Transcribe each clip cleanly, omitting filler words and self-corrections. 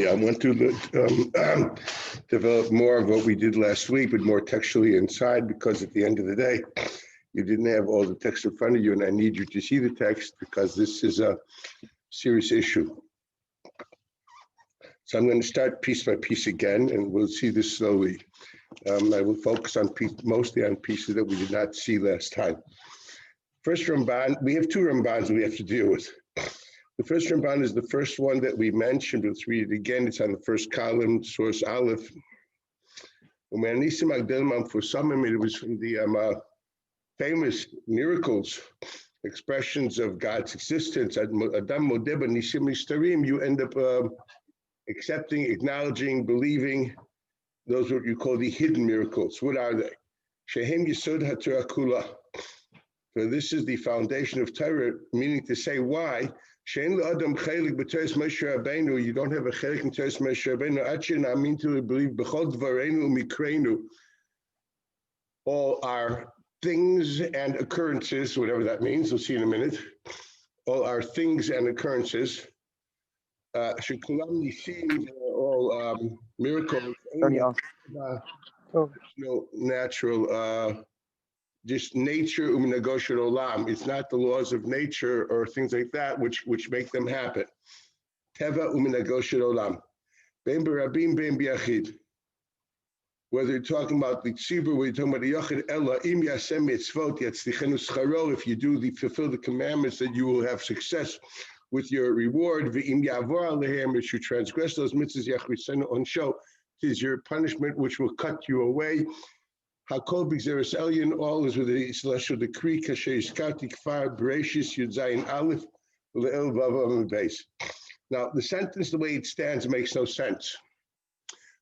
I want to develop more of what we did last week, but more textually inside, because at the end of the day, you didn't have all the text in front of you, and I need you to see the text because this is a serious issue. So I'm going to start piece by piece again, and we'll see this slowly. I will focus on mostly on pieces that we did not see last time. First Ramban, we have two Rambans we have to deal with. The first Ramban is the first one that we mentioned. Let's read it again. It's on the first column, source Aleph. For some of it was from the famous miracles, expressions of God's existence. You end up accepting, acknowledging, believing. Those are what you call the hidden miracles. What are they? Shehem Yesod HaTorah Kula. So this is the foundation of Torah, meaning to say why. You don't have a chelik in Torah Moshe Rabbeinu. Actually, I mean to believe b'chol dvareinu u'mikrenu. All our things and occurrences, whatever that means, we'll see in a minute. All our things and occurrences. Shekulam nisim, all miracles. No natural. Just nature olam. It's not the laws of nature or things like that which make them happen. Teva olam. Ben barabim ben biachid. Whether you're talking about the tzibur, whether you're talking about the yachid, ella im yasem mitzvot yatzlichenu scharo. If you fulfill the commandments, that you will have success with your reward. Ve'im yavor alehem, if you transgress those mitzvahs, yachrisenu onsho, it is your punishment which will cut you away. Hakol b'gzeres elyon, all is with a celestial decree. Kasher iskati kfar bereshis yud zayin aleph le'el vav beis. Now, the sentence, the way it stands, makes no sense.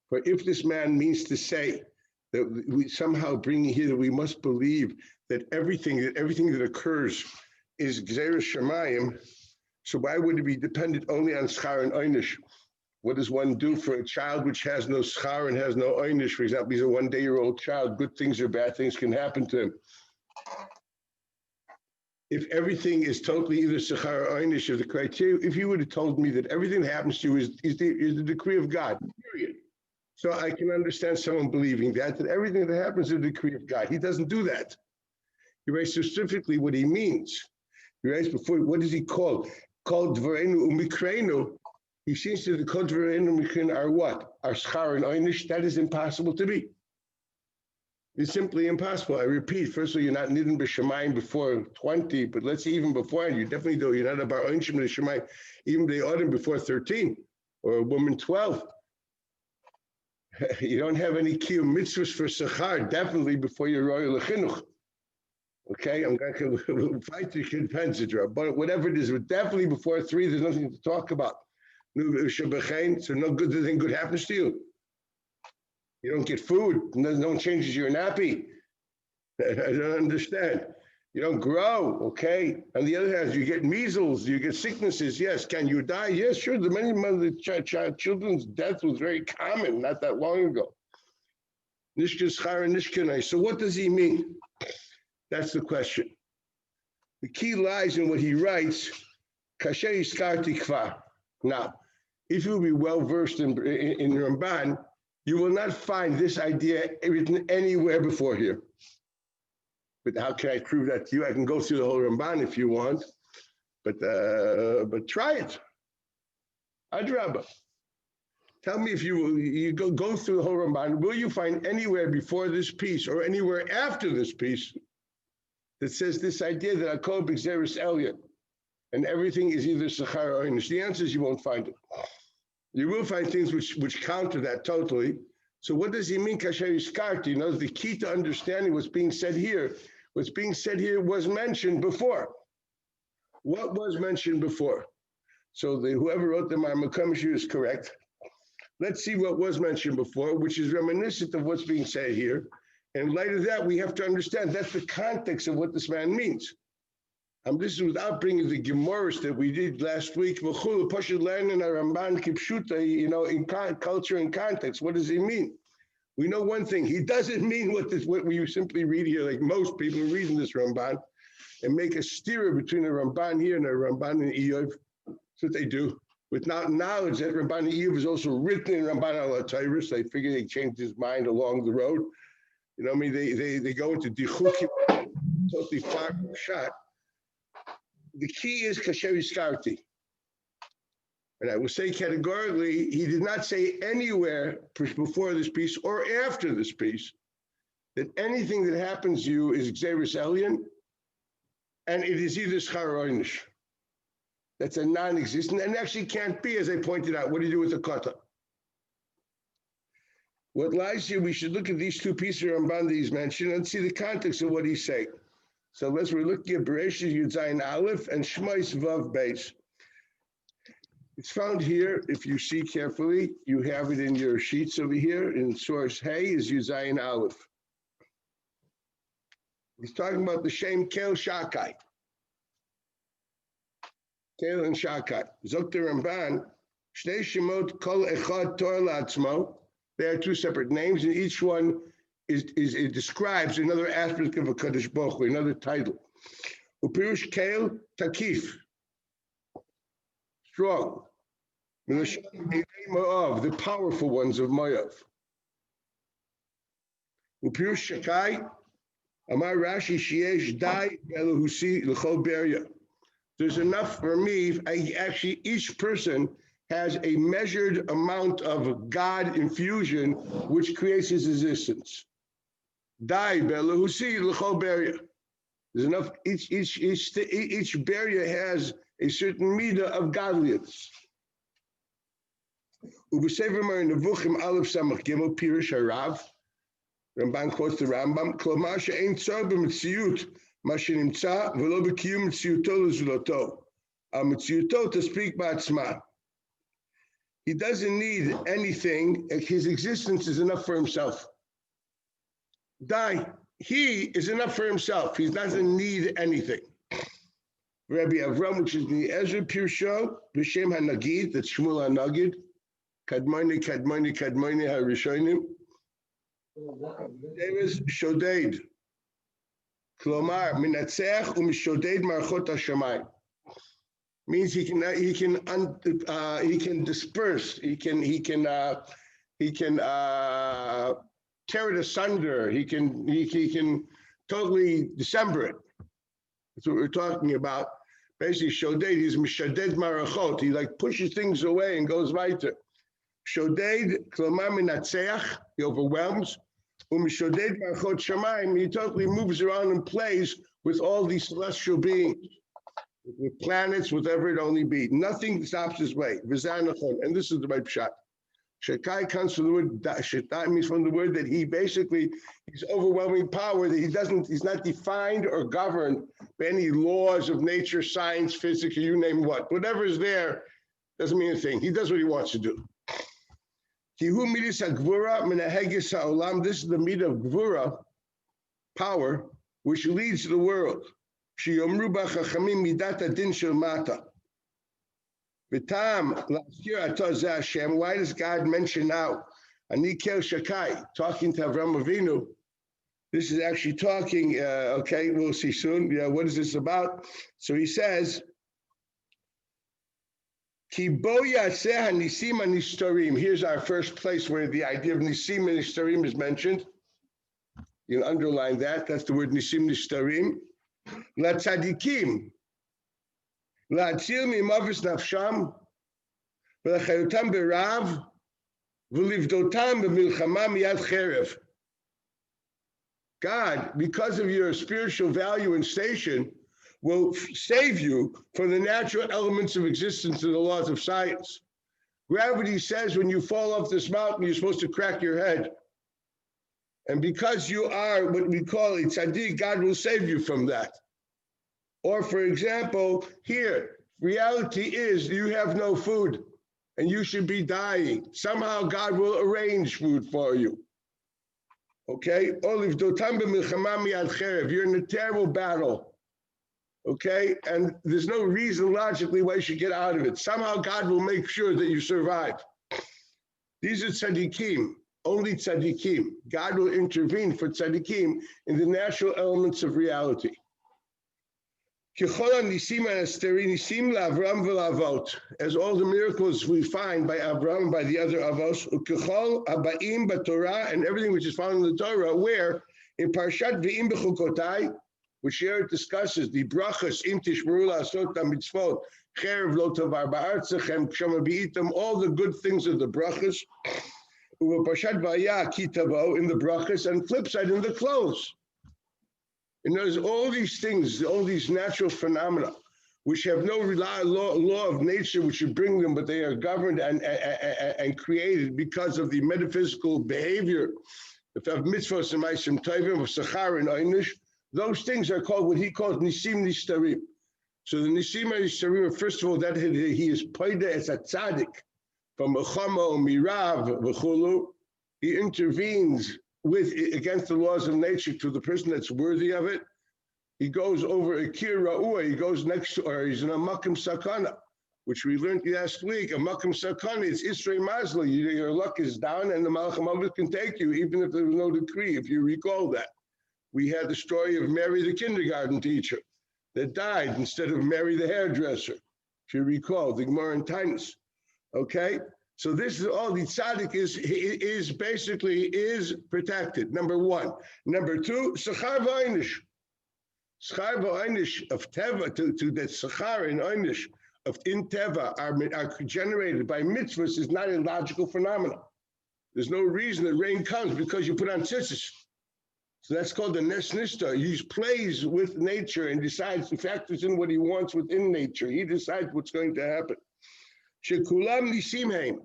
For if this man means to say that we somehow bring here that we must believe that everything that occurs is gzeres shemayim, so why would it be dependent only on schar and einish? What does one do for a child which has no schar and has no einish? For example, he's a one-day-old child. Good things or bad things can happen to him. If everything is totally either schar or einish, if the criteria, if you would have told me that everything that happens to you is the decree of God, period. So I can understand someone believing that everything that happens is the decree of God. He doesn't do that. He writes specifically what he means. He writes before, what does he call? Called dvareinu u'mikrenu. He seems to the kol dvareinu u'mikrenu are what? Are schar and einish. That is impossible to be. It's simply impossible. I repeat, first of all, you're not nidin b'shamayim before 20, but let's say even before, you definitely do. You're not about einshim b'shamayim, even the autumn before 13, or a woman 12. You don't have any kiyum mitzvahs for sechar, definitely before you're royal lechinuch. Okay, I'm going to fight to compensate, but whatever it is, but definitely before 3, there's nothing to talk about. So no good thing good happens to you. You don't get food, no one changes your nappy. I don't understand. You don't grow, okay? On the other hand, you get measles, you get sicknesses. Yes, can you die? Yes, sure. The many children's death was very common not that long ago. So what does he mean? That's the question. The key lies in what he writes. Now, if you will be well versed in Ramban, you will not find this idea written anywhere before here. But how can I prove that to you? I can go through the whole Ramban if you want, but try it. Adrabah. Tell me if you go through the whole Ramban, will you find anywhere before this piece or anywhere after this piece that says this idea that Akol b'gzeres elyon and everything is either sechar or einish? The answer is you won't find it. You will find things which counter that totally. So what does he mean, kasher iskarti? You know, the key to understanding what's being said here was mentioned before. What was mentioned before? So whoever wrote the Ma'amah is correct. Let's see what was mentioned before, which is reminiscent of what's being said here. And in light of that, we have to understand that's the context of what this man means. This is without bringing the Gemaras that we did last week. You know, in culture and context, what does he mean? We know one thing. He doesn't mean what we simply read here, like most people reading this Ramban, and make a steer between a Ramban here and a Ramban in Eov. That's what they do. Without knowledge that Ramban Iyuv is also written in Ramban al Tayrus, they figure they changed his mind along the road. You know, I mean, they go into dichukim, totally far shot. The key is kasher iskarti. And I will say categorically, he did not say anywhere before this piece or after this piece that anything that happens to you is Xeris Elion, and it is either Schar or Einish. That's a non-existent, and actually can't be, as I pointed out. What do you do with the kata? What lies here, we should look at these two pieces of Ramban that he's mentioned and see the context of what he's saying. So we're looking at Bereshit Yud Zayin Aleph and Shmos Vav Beis. It's found here, if you see carefully, you have it in your sheets over here, in source Hey is Yud Zayin Aleph. He's talking about the Shem Kel Shakai. Kel and Shakai. Zokter Ramban, Shnei Shemot Kol Echad Tor La'atzmo. There are two separate names, and each one it describes another aspect of a Kadosh Baruch Hu, another title. Upirush Kel Takif. Strong. Of the powerful ones of Moav. Upirush Shakai. Amar Rashi Sheyesh Dai Elohusi L'chol Beria. There's enough for me. Actually, each person has a measured amount of God infusion, which creates his existence. Dai Elohusi L'chol Beria. There's enough. Each Beria has a certain midah of godliness. Ubesever Mar Nevuchim Aleph Samach Gimel Pirush Harav. Ramban quotes the Rambam, Klomar she'ein tzor b'metziut ma shenimtza v'lo b'kiyum metziuto l'zuloto. Metziuto to speak ba'atzma. He doesn't need anything. His existence is enough for himself. Die. He is enough for himself. He doesn't need anything. Rabbi Avram, which is the Ezra Pirsho, B'Shem HaNagid, that's Shmuel HaNagid, Kadmoni HaRishonim. There is Shodeid. Klomar Minatzeach u'Mishodeid Marchot HaShamayim. Means he can disperse. He can tear it asunder. He can totally dissemble it. That's what we're talking about. Basically, Shodeid is Mishaded Marachot. He like pushes things away and goes weiter. Shodeid Klomar Minatzeach. He overwhelms. U'Mishoded Marchot Shamayim, he totally moves around and plays with all these celestial beings, with planets, whatever it only be. Nothing stops his way. And this is the right shot. Shekai comes from the word Shetai, means from the word that he basically, he's overwhelming power, that he's not defined or governed by any laws of nature, science, physics, you name what. Whatever is there doesn't mean a thing. He does what he wants to do. This is the midah of Gvura, power, which leads the world. Why does God mention now Anikel Shakai, talking to Avram Avinu? This is actually talking, okay, we'll see soon. Yeah, what is this about? So he says, Here's our first place where the idea of Nisim and Nistarim is mentioned. You can underline that. That's the word Nisim Nistarim. La tzadikim. La atzil mimavis nafsham. V'lachayotam berav. V'livdotam b'milchama miyad cherev. God, because of your spiritual value and station, will save you from the natural elements of existence and the laws of science. Gravity says when you fall off this mountain, you're supposed to crack your head. And because you are what we call a tzaddik, God will save you from that. Or for example, here, reality is you have no food and you should be dying. Somehow God will arrange food for you. Okay? You're in a terrible battle. Okay, and there's no reason logically why you should get out of it. Somehow God will make sure that you survive. These are tzaddikim, only tzaddikim. God will intervene for tzaddikim in the natural elements of reality. As all the miracles we find by Abraham and by the other Avos, and everything which is found in the Torah, where in Parshat Ve'im B'chukotai, which here it discusses the brachas, im tishmeru la'asot ha'mitzvot, cherev lo tavar ba'artzachem, kshama b'i'itam, all the good things of the brachas, uva Parshat Vayah ki tavo in the brachas, and flip side in the clothes. And there's all these things, all these natural phenomena, which have no law of nature which should bring them, but they are governed and created because of the metaphysical behavior of mitzvahs and ma'asim tovim, of sachar and einish. Those things are called what he calls nisim nistarim. So the nisim nistarim, first of all, that he is paida as a tzaddik from a chama or mirav v'chulu. He intervenes against the laws of nature to the person that's worthy of it. He goes over a kir ra'ua, he goes next to, or he's in a makim sakana, which we learned last week. A makim sakana is Isrei Mazla. Your luck is down and the Malach HaMavet can take you, even if there was no decree, if you recall that. We had the story of Mary, the kindergarten teacher, that died instead of Mary, the hairdresser, if you recall, the Gemara in Tainus. Okay? So this is all the tzaddik is basically protected. Number one. Number two, sachar v'einish. Sachar v'einish of teva to that sachar and einish of in teva are generated by mitzvahs is not a logical phenomenon. There's no reason that rain comes because you put on tzitzis. So that's called the nes nista. He plays with nature and decides, factors in what he wants within nature. He decides what's going to happen. Shekulam nisim heim,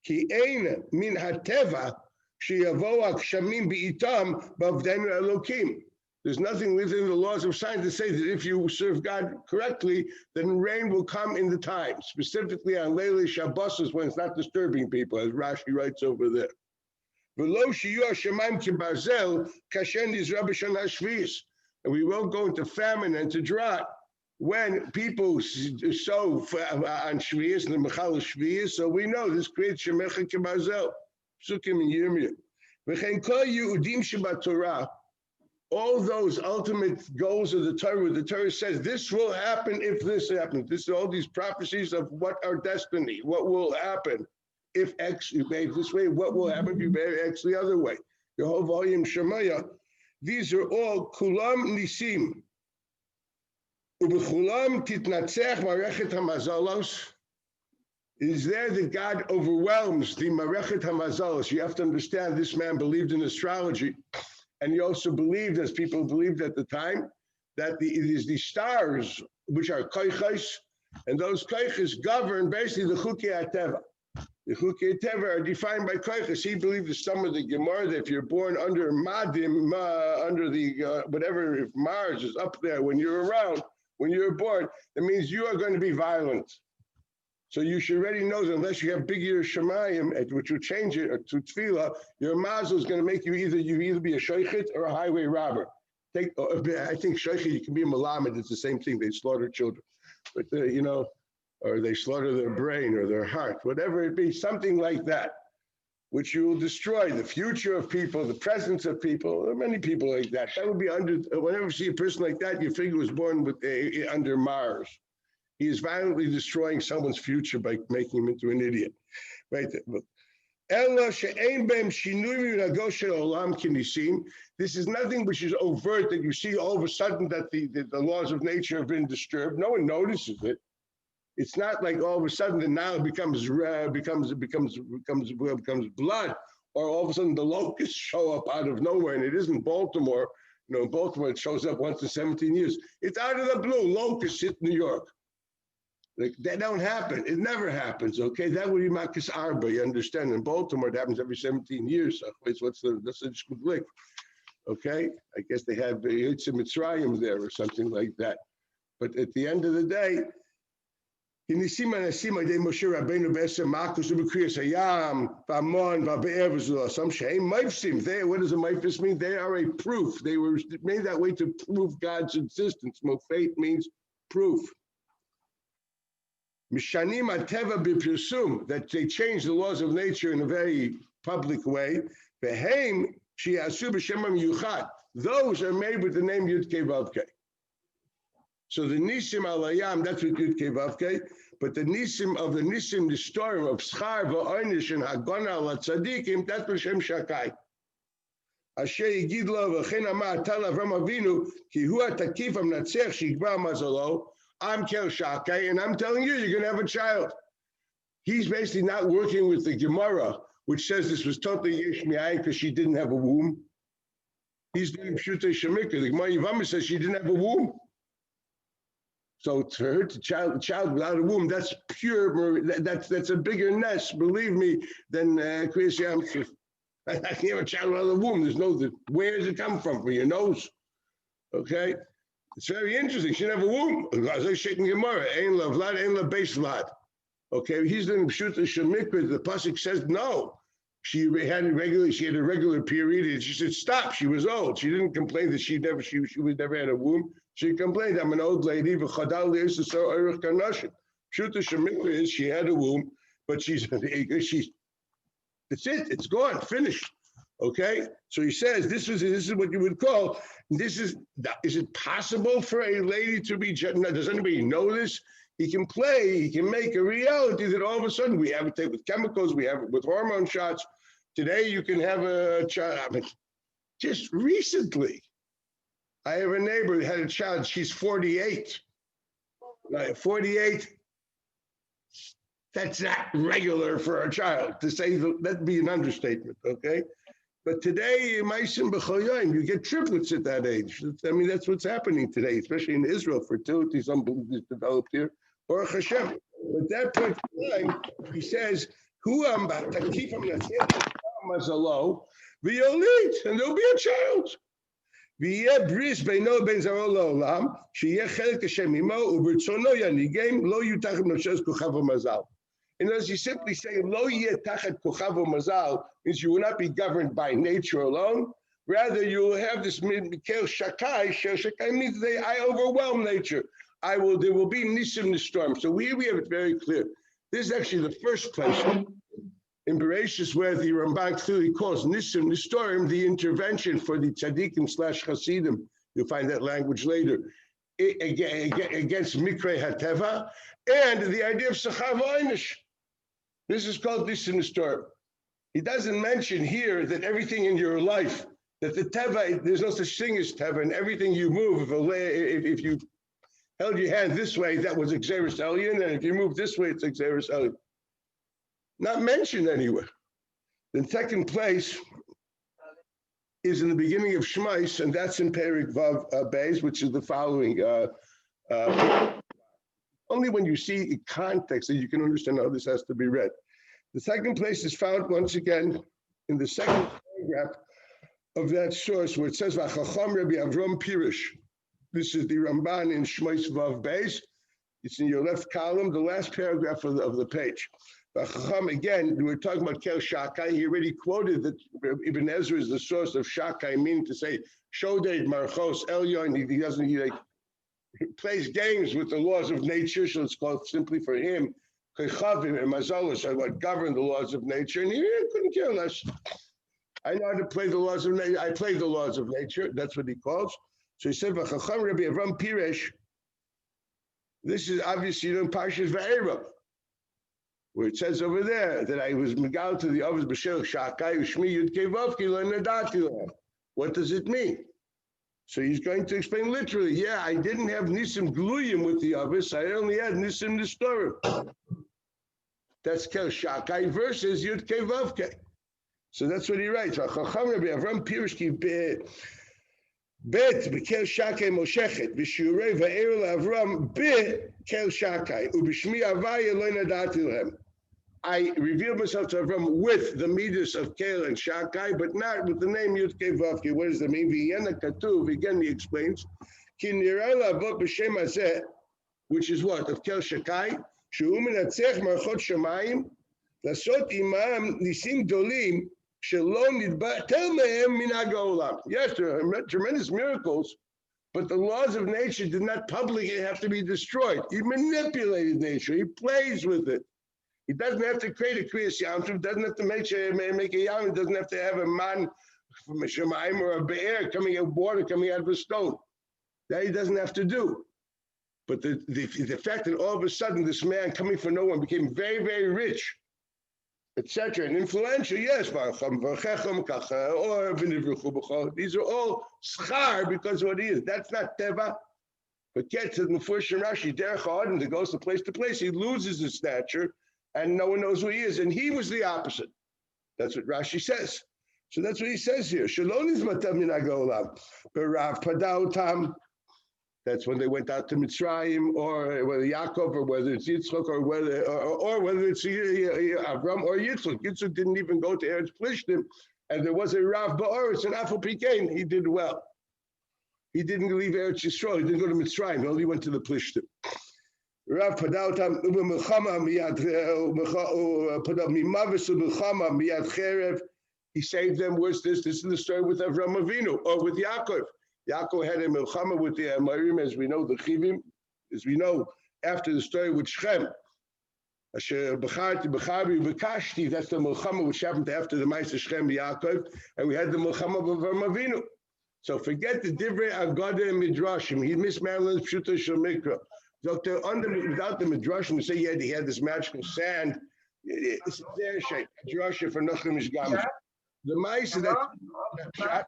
ki ein min hateva sheyavo hakshamim b'itam b'avdenu elokim. There's nothing within the laws of science to say that if you serve God correctly, then rain will come in the time, specifically on Leilei Shabbos when it's not disturbing people, as Rashi writes over there. And we won't go into famine and to drought when people sow on Shvius and the Mechal Shvius. So we know this creates Shemecha Kebarzel, Psukim and Yirmiyah. All those ultimate goals of the Torah says this will happen if this happens. This is all these prophecies of what our destiny, what will happen if X you behave this way, what will happen if you behave X the other way. Your whole volume Shemaya. These are all kulam nisim. Ubechulam titnatzech marechet hamazalos. It is there that God overwhelms the marechet hamazalos. You have to understand this man believed in astrology. And he also believed, as people believed at the time, that it is the stars, which are koiches, and those koiches govern basically the chukei hateva. The chukei hateva are defined by koiches. He believed the sum of the Gemara that if you're born under Madim, under the whatever, if Mars is up there when you're around, when you're born, that means you are going to be violent. So you should already know that unless you have big year Shemayim, which will change it to Tefillah, your mazel is going to make you either be a shaychit or a highway robber. I think shaychit, you can be a malamed, it's the same thing. They slaughter children, but or they slaughter their brain or their heart, whatever it be, something like that, which you will destroy the future of people, the presence of people. There are many people like that. That would be whenever you see a person like that, you figure was born under Mars. He is violently destroying someone's future by making him into an idiot. Right? This is nothing which is overt that you see all of a sudden that the laws of nature have been disturbed. No one notices it. It's not like all of a sudden that now it becomes blood, or all of a sudden the locusts show up out of nowhere, and it isn't Baltimore. Baltimore, it shows up once in 17 years. It's out of the blue. Locusts hit New York. Like, that don't happen. It never happens, okay? That would be Makis Arba, you understand? In Baltimore, it happens every 17 years. That's a good, okay? I guess they have Yitzhak Mitzrayim there or something like that. But at the end of the day, what does the Maifis mean? They are a proof. They were made that way to prove God's existence. Mofate means proof. Mishanim ateva b'pirsum, that they change the laws of nature in a very public way. Behem sheyasu b'shemam yuchad. Those are made with the name Yud Kei Vav Kei. So the nisim alayam, that's what Yud Kevavke. But the nisim, the story of schar va'onish and hagana al tzadikim, that's Hashem shakai. Asher yigid lo v'chein amar tal Avram Avinu ki hu atakif amnatzech shigba mazalo. I'm kel shakai, and I'm telling you, you're going to have a child. He's basically not working with the Gemara, which says this was totally yesh mi'ayin because she didn't have a womb. He's doing pshutei shemikah. The Gemara Yevamah says she didn't have a womb. So to her, the child without a womb, that's pure. That's a bigger nest, believe me, than Kriyas Yamsuf. I can have a child without a womb. There's no. Where does it come from your nose? Okay, it's very interesting. She didn't have a womb. Okay, he's doing pshuta shemikra. The pasuk says no. She had a regular period, and she said stop. She was old. She didn't complain that she never had a womb. She complained, I'm an old lady. Pshuta shemikra is she had a womb, but she's that's it. It's gone, finished. Okay, so he says this is what you would call is it possible for a lady to be? Does anybody know this? He can play, he can make a reality that all of a sudden we have it with chemicals, we have it with hormone shots. Today you can have a child. I mean, just recently, I have a neighbor who had a child. She's 48. 48. That's not regular for a child. To say that'd be an understatement. Okay. But today, you get triplets at that age. I mean, that's what's happening today, especially in Israel. Fertility is developed here. Or Hashem. At that point in time, he says, "Who am to keep him as low? V'yolit, and there'll be a child. V'yeh bris beino ben zaro la'olam, sheyeh chelek Hashem imo ubertzono yanigem lo yutachem nafshes kochav mazal." And as you simply say, lo yeh tachet kochav mazal means you will not be governed by nature alone. Rather, you will have this mikel shakai. Shakai means I overwhelm nature. There will be nisim in the storm. So here we have it very clear. This is actually the first place in Bereshis where the Ramban clearly calls nisim the storm the intervention for the tzaddikim / chasidim. You'll find that language later. Against Mikrei HaTeva and the idea of Sachar V'Einish. This is called nisim the storm. He doesn't mention here that everything in your life, that the Teva, there's no such thing as Teva, and everything you move, if you held your hand this way, that was Xeris Elyon, and if you move this way, it's Xeris Elyon. Not mentioned anywhere. The second place is in the beginning of Shmais, and that's in Perik Vav Beis, which is the following. Only when you see context that you can understand how this has to be read. The second place is found once again in the second paragraph of that source where it says, V'chacham Rabbi Avram Pirish. This is the Ramban in Shmais Vav Beis. It's in your left column, the last paragraph of the page. Again, we're talking about Kel Shakai. He already quoted that Ibn Ezra is the source of Shakai, meaning to say, Shoded Marchos Elyon. He plays games with the laws of nature, so it's called simply for him, Kechavim and Mazalos are what govern the laws of nature, and he couldn't care less. I know how to play the laws of nature. I play the laws of nature. That's what he calls. So he said, V'chacham Rabbi Avram Piresh. This is obviously in Parshas Va'era, where it says over there that I was megal to the Avos B'Shel Shakai Ushmi Yud Kevavki Lo Nadati Lo. What does it mean? So he's going to explain literally. Yeah, I didn't have Nisim Gluyim with the Avos. I only had Nisim Nistorim. That's Kel Shakai versus Yud Kevavke. So that's what he writes. V'chacham Rabbi Avram Piresh ki Bet b'kel shakai moshechet v'shiurei va'er l'Avram b'kel shakai u'b'shmi avaya lo nadati lehem. I revealed myself to Avram with the midas of kel and shakai, but not with the name Yud Kei Vavke. What does that mean? V'yena katuv. Again, he explains. Ki nirei la'avot b'shem hazeh, which is what of kel shakai. Shehu menatzech marchot shamayim lasot imam nisim dolim. Yes, there are tremendous miracles, but the laws of nature did not publicly have to be destroyed. He manipulated nature. He plays with it. He doesn't have to create a Kriyas Yamsuf, doesn't have to make a Yam, he doesn't have to have a man from a Shemaim or a Be'er coming out of water, coming out of a stone. That he doesn't have to do. But the fact that all of a sudden this man coming from no one became very, very rich, etc., and influential, yes, or these are all schar because of what he is. That's not teva. But get to the Mefurish and Rashi, Derech Ha'adam, that goes from place to place, he loses his stature, and no one knows who he is. And he was the opposite. That's what Rashi says. So that's what he says here. Shaloniz matam minagolam, berav padautam. That's when they went out to Mitzrayim, or whether Yaakov, or whether it's Yitzchak, or whether it's Avram or Yitzchak. Yitzchak didn't even go to Eretz Plishtim, and there was a Rav Ba'aretz and Afal Pikein. He did well. He didn't leave Eretz Yisrael. He didn't go to Mitzrayim. He only went to the Plishtim. Rav Padautam Milchama Miyad Cherev. He saved them. Where's this? This is the story with Avram Avinu, or with Yaakov. Yaakov had a milchama with the Amorim, as we know, the Chivim, as we know, after the story with Shechem. Asher B'charti B'chabi B'kashti, that's the milchama which happened after the Ma'aseh Shechem Yaakov, and we had the milchama of Avram Avinu. So forget the Divrei Agada and Midrashim. He missed Maryland's Pshuta Shel Mikra. So without the Midrashim, to say he had this magical sand, it's their shape. Midrashim for Nachem Ishgam. The Ma'aseh that shot.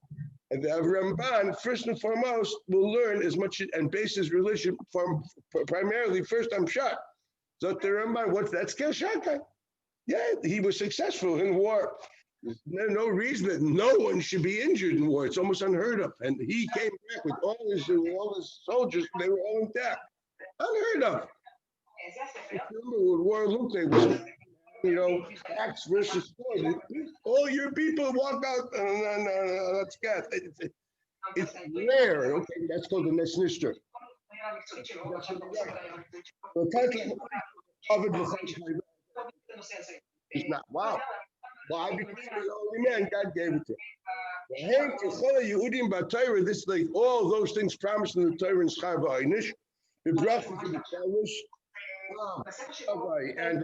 And the Ramban, first and foremost, will learn as much and base his religion from primarily first on Pshat. So the Ramban, that's Hashgacha. Yeah, he was successful in war. There's no reason that no one should be injured in war. It's almost unheard of. And he came back with all his soldiers. They were all intact. Unheard of. Remember what war looked like was, acts versus story. All your people walk out. That's gas. It's rare. Okay, that's called the Nesnister. It's not. Wow. Why? Because he's the only man God gave it to. This is like all those things promised in the Torah and Schar V'Einish. The bracha to the Jewish. And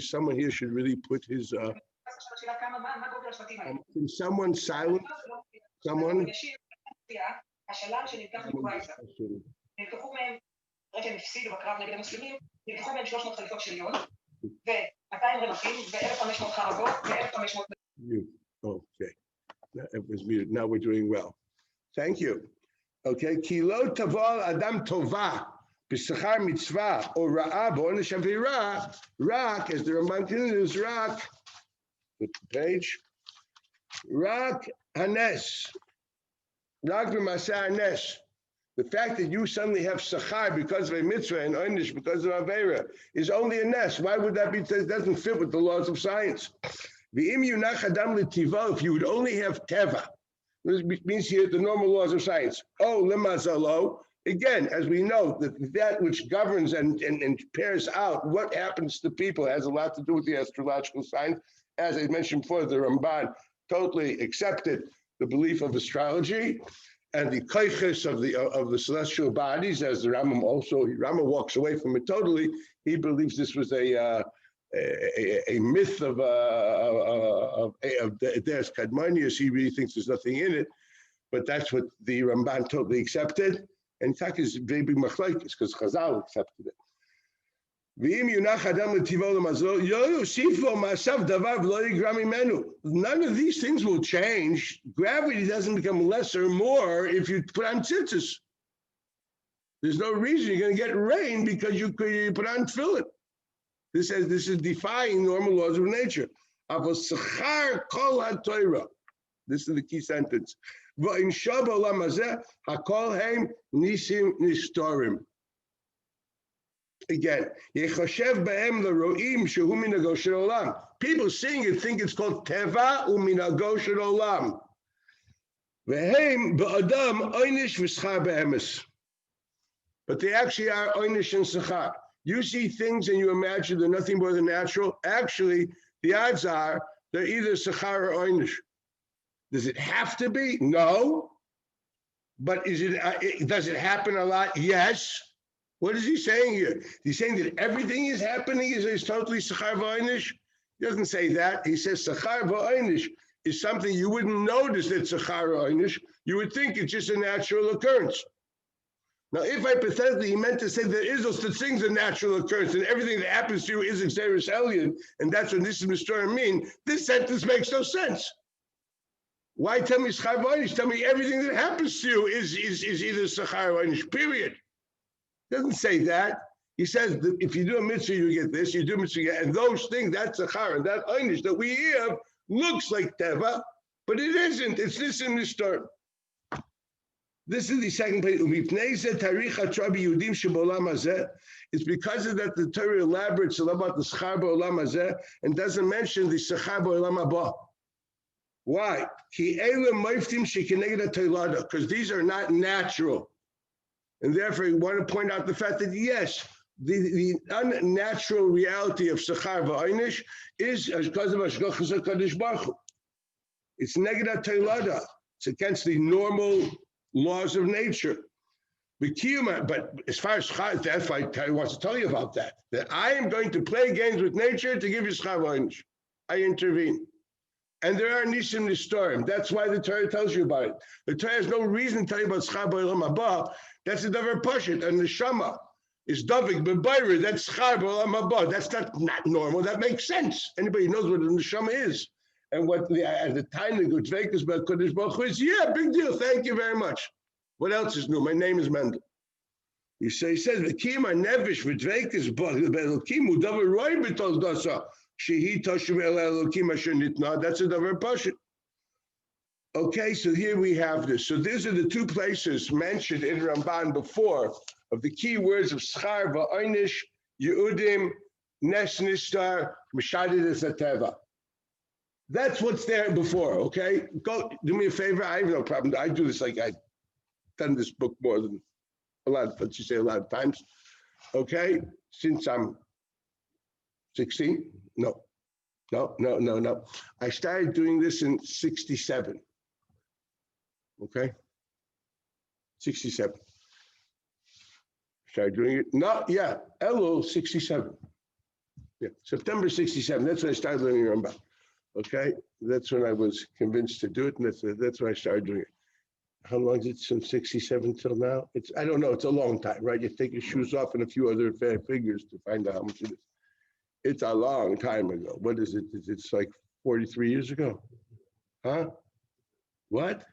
someone here should really put his. Can someone silence? Someone. Okay, it was muted. Now we're doing well. Thank you. Okay, Kilo Taval Adam Tova. B'sachar mitzvah or ra'ah b'onish avira, rak, as the Ramban continues, rak, page, rak hanes, rak b'maseh hanes. The fact that you suddenly have sachar because of a mitzvah and onish because of avera is only a nes. Why would that be? It doesn't fit with the laws of science. V'im yunach adam l'tiva, if you would only have teva, this means here the normal laws of science. Oh, lemazalo. Again, as we know, that which governs and pairs out what happens to people has a lot to do with the astrological signs. As I mentioned before, the Ramban totally accepted the belief of astrology and the kaiches of the celestial bodies, as the Rambam walks away from it totally. He believes this was a myth of Des Kadmonius. He really thinks there's nothing in it, but that's what the Ramban totally accepted. In fact, it's very big machlokes because Chazal accepted it. None of these things will change. Gravity doesn't become less or more if you put on tzitzis. There's no reason you're going to get rain because you put on tefillin. This is defying normal laws of nature. This is the key sentence. Again, people seeing it think it's called teva u'minago shel olam. But they actually are oynish and sachar. You see things and you imagine they're nothing more than natural. Actually, the odds are they're either sachar or oynish. Does it have to be? No. But does it happen a lot? Yes. What is he saying here? He's saying that everything is happening is totally sachar v'einish. He doesn't say that. He says sachar v'einish is something you wouldn't notice that sachar v'einish. You would think it's just a natural occurrence. Now, if hypothetically he meant to say there is no such thing as a natural occurrence and everything that happens to you is exeris alien, and that's what this Mr. mean, this sentence makes no sense. Why tell me schar v'einish? Tell me everything that happens to you is either schar v'einish, period. It doesn't say that. He says that if you do a mitzvah, you get this, you do a mitzvah, you get, and those things, that's schar, and that einish that we have looks like teva, but it isn't. It's this in this term. This is the second place. It's because of that the Torah elaborates about the schar b'olam hazeh and doesn't mention the schar b'olam haba. Why? Because these are not natural. And therefore, we want to point out the fact that, yes, the unnatural reality of schar v'einish is because of Hashgacha HaKadosh Baruch Hu. It's neged teilada. It's against the normal laws of nature. But as far as schar, that's why I want to tell you about that. That I am going to play games with nature to give you schar v'einish. I intervene. And there are nisim nistorim. That's why the Torah tells you about it. The Torah has no reason to tell you about schar b'olam haba. That's a davar pashut. And the neshama is davik b'bayra. That's schar b'olam haba. That's not normal. That makes sense. Anybody knows what the neshama is and what at the time the Gutzveikus b'Kodesh Baruch Hu is. Yeah, big deal. Thank you very much. What else is new? My name is Mendel. He says v'kim nevish v'dveikus b'Elokim u'davar roi b'tol dasa. That's a davar pashut. Okay, so here we have this. So these are the two places mentioned in Ramban before of the key words of schar v'einish, Yehudim, nes nistar, mishadid esateva. That's what's there before. Okay, go do me a favor. I have no problem. I do this like I've done this book more than a lot of times. Okay, since I'm 16. No. I started doing this in 67. Okay? 67. Started doing it. Elul 67. Yeah, September 67. That's when I started learning Ramban. Okay? That's when I was convinced to do it, and that's when I started doing it. How long is it from 67 till now? I don't know. It's a long time, right? You take your shoes off and a few other figures to find out how much it is. It's a long time ago. What is it? It's like 43 years ago. Huh? What?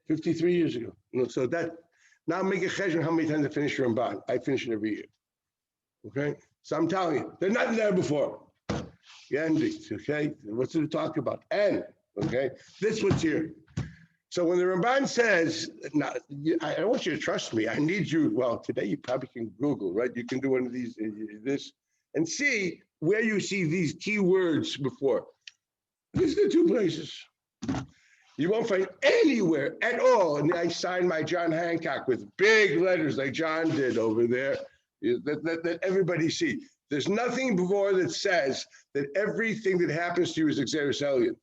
53 years ago. No, so that, now make a cheshbon how many times I finish Ramban. I finish it every year. Okay? So I'm telling you, there's nothing there before. Yeah, indeed. Okay? What's it to talk about? And, okay? This what's here. So when the Ramban says, now, I want you to trust me. I need you. Well, today you probably can Google, right? You can do one of these, this, and see where you see these key words before. These are the two places. You won't find anywhere at all. And I signed my John Hancock with big letters like John did over there that everybody see. There's nothing before that says that everything that happens to you is exeris alien.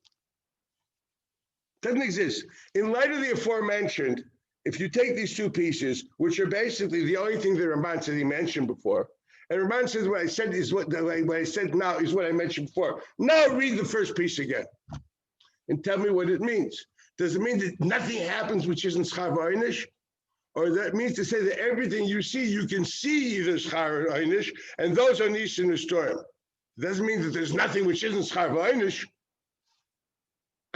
Doesn't exist. In light of the aforementioned, if you take these two pieces, which are basically the only thing that Ramban said he mentioned before, and Ramban says what I said is what I said now is what I mentioned before. Now read the first piece again and tell me what it means. Does it mean that nothing happens which isn't schar v'einish? Or that means to say that everything you see, you can see the schar v'einish, and those are nish in the storm. It doesn't mean that there's nothing which isn't schar v'einish.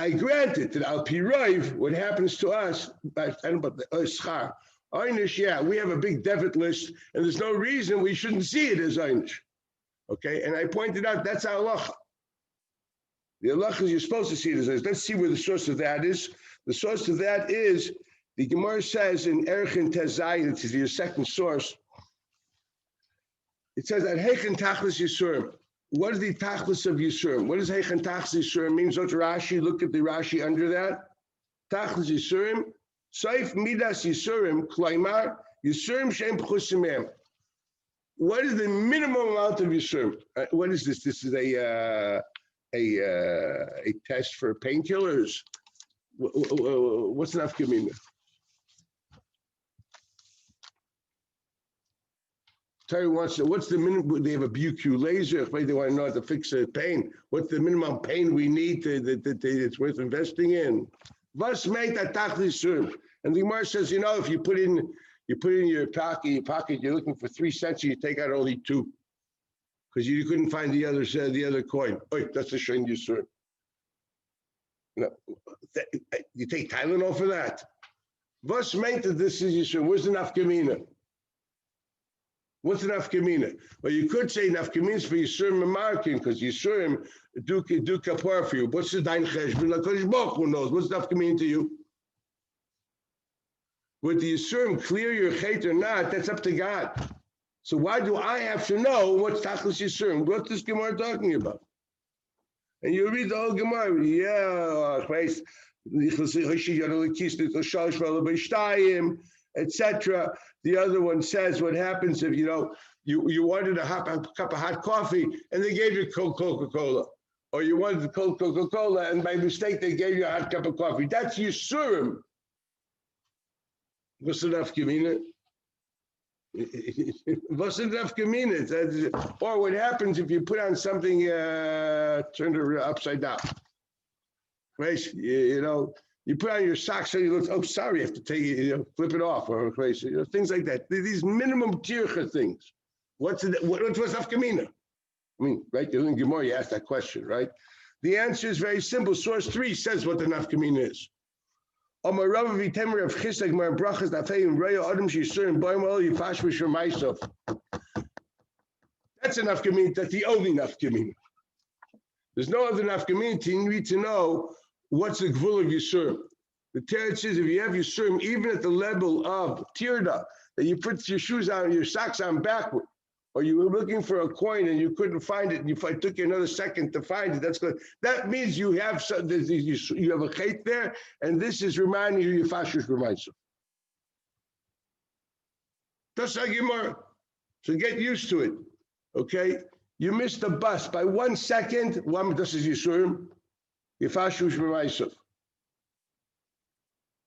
I grant it that al pi rov, what happens to us, I don't know about the schar. Einish, yeah, we have a big debit list, and there's no reason we shouldn't see it as einish. Okay, and I pointed out that's our halacha. The halacha is you're supposed to see it as einish. Let's see where the source of that is. The source of that is, the Gemara says in Erchin Tezayin, it's your second source. It says, at Heichen Tachlis Yisurim. What is the tachlis of Yisurim? What does Heichen Tachlis Yisurim mean? So Rashi, look at the Rashi under that. Tachlis Yisurim, Saif Midas Yisurim, Klaimar, Yisurim Shem Pchusimem. What is the minimum amount of Yisurim? What is this? This is a test for painkillers. What's enough Gemina? Terry wants to, what's the minimum? They have a BQ laser. If they want to know how to fix the pain, what's the minimum pain we need that it's worth investing in? And And the Gemara says, if you put in your pocket, you're looking for 3 cents, and you take out only 2 because you couldn't find the other coin. Oh, that's a shame, Yisur. You take Tylenol for that. What's meant that this is Yisur? Where's the nafkamina? What's the nafkamina? Well, you could say nafkamina for Yisurim American because Yisurim do kapar for you. What's the dain cheshbon? Who knows? What's nafkamina to you? With the Yisurim clear your chait or not, that's up to God. So why do I have to know what's tachlis Yisurim? What's this Gemara talking about? And you read the whole Gemara, etc. The other one says what happens if you wanted a cup of hot coffee and they gave you cold Coca-Cola, or you wanted the cold Coca-Cola and by mistake they gave you a hot cup of coffee. That's Yisurim. What's the nafkamina? What's the nafkamina? Or what happens if you put on something turned upside down? Right? You put on your socks and you look, oh, sorry, you have to take it, flip it off, or things like that. These minimum tircha things. What's nafkamina? I mean, right? In Gemara, you asked that question, right? The answer is very simple. Source 3 says what the nafkamina is. That's enough nafkamina. That's the only nafkamina. There's no other nafkamina. You need to know what's the gvul of Yisurim. The Teretz says if you have Yisurim, even at the level of tirda, that you put your shoes on, your socks on backward, or you were looking for a coin and you couldn't find it, and it took you another second to find it. That's good. That means you have a chait there, and this is reminding you your fashish reminds you. That's how Gemara. So get used to it. Okay, you missed the bus by 1 second. This is Yisurim. Your fashish reminds you.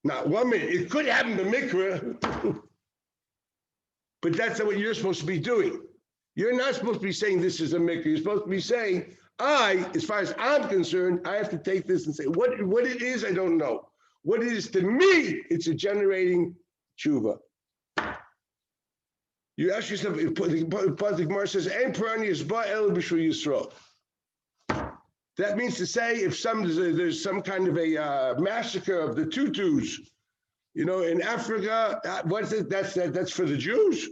Now 1 minute. It could happen to Mikra, but that's not what you're supposed to be doing. You're not supposed to be saying this is a mikvah. You're supposed to be saying, as far as I'm concerned, I have to take this and say, what it is, I don't know. What it is to me, it's a generating tshuva. You ask yourself, the Gemara says, that means to say, if there's some kind of a massacre of the Tutus, in Africa, what's it? That's for the Jews.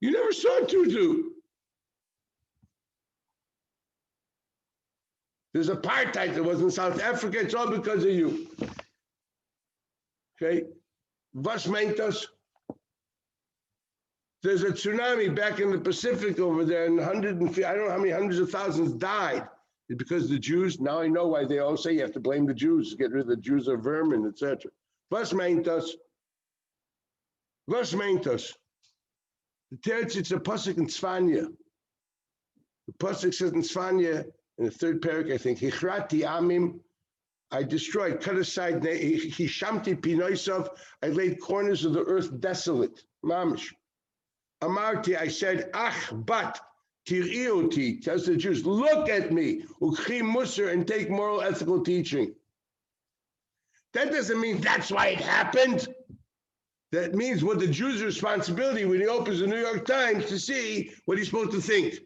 You never saw a tutu. There's apartheid that was in South Africa. It's all because of you. Okay? Was meint das? There's a tsunami back in the Pacific over there, and I don't know how many hundreds of thousands died. It's because the Jews, now I know why they all say you have to blame the Jews, get rid of the Jews are vermin, etc. Was meint das? Was meint das? The Teretz, it's a pasuk in Tzfanya. The pasuk says in Tzfanya, in the 3rd parak, I think, Hichrati amim, I destroyed, cut aside, Hishamti pinoisov, I laid corners of the earth desolate. Mamish. Amarti, I said, but tir'ioti, tells the Jews, look at me, ukchi musar, and take moral ethical teaching. That doesn't mean that's why it happened. That means what the Jew's responsibility when he opens the New York Times to see what he's supposed to think.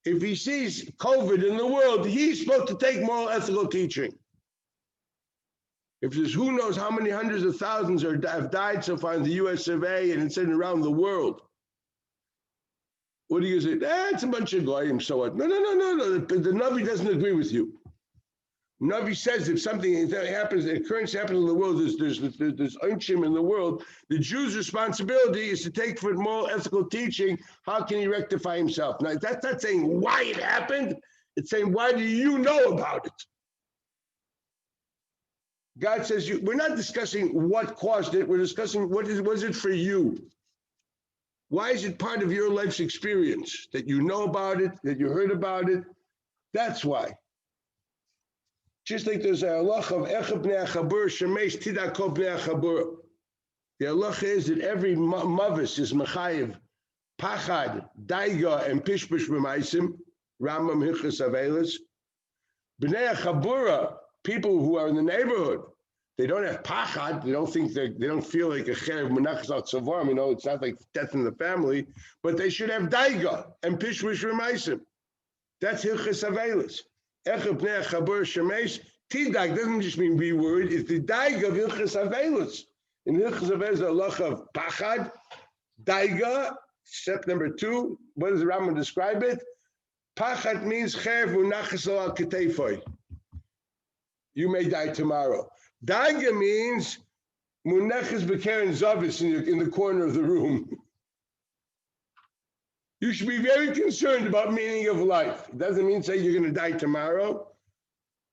If he sees COVID in the world, he's supposed to take moral ethical teaching. If there's who knows how many hundreds of thousands have died so far in the US of A and it's around the world. What do you say? It's a bunch of goyim, so what? No. The Navi doesn't agree with you. Navi says if something happens, an occurrence happens in the world, there's unshim in the world, the Jew's responsibility is to take for moral ethical teaching, how can he rectify himself? Now, that's not saying why it happened, it's saying why do you know about it? God says, we're not discussing what caused it, we're discussing was it for you? Why is it part of your life's experience that you know about it, that you heard about it? That's why. Just like there's a halacha of echad bnei achabur shemesh tidakol bnei achabur. The halacha is that every mavis is mechayev pachad, daiga, and pishpush b'maisim, Rambam Hilchos Avelos. Bnei achabura, people who are in the neighborhood, They don't have pachad. They don't think they don't feel like a cherev menachas al tzavarm. It's not like death in the family, but they should have daiga and pishvish remaisim. That's hilchas avelis. Echad bnei chabur shemesh. Tidag doesn't just mean be worried. It's the daiga of hilchas avelis. In hilchas avelis, the halacha of pachad, daiga. Step number 2. What does the Ramban describe it? Pachad means cherev menachas al ketefoi. You may die tomorrow. Daiga means munechas b'keren zavis in the corner of the room. You should be very concerned about meaning of life. It doesn't mean say you're going to die tomorrow,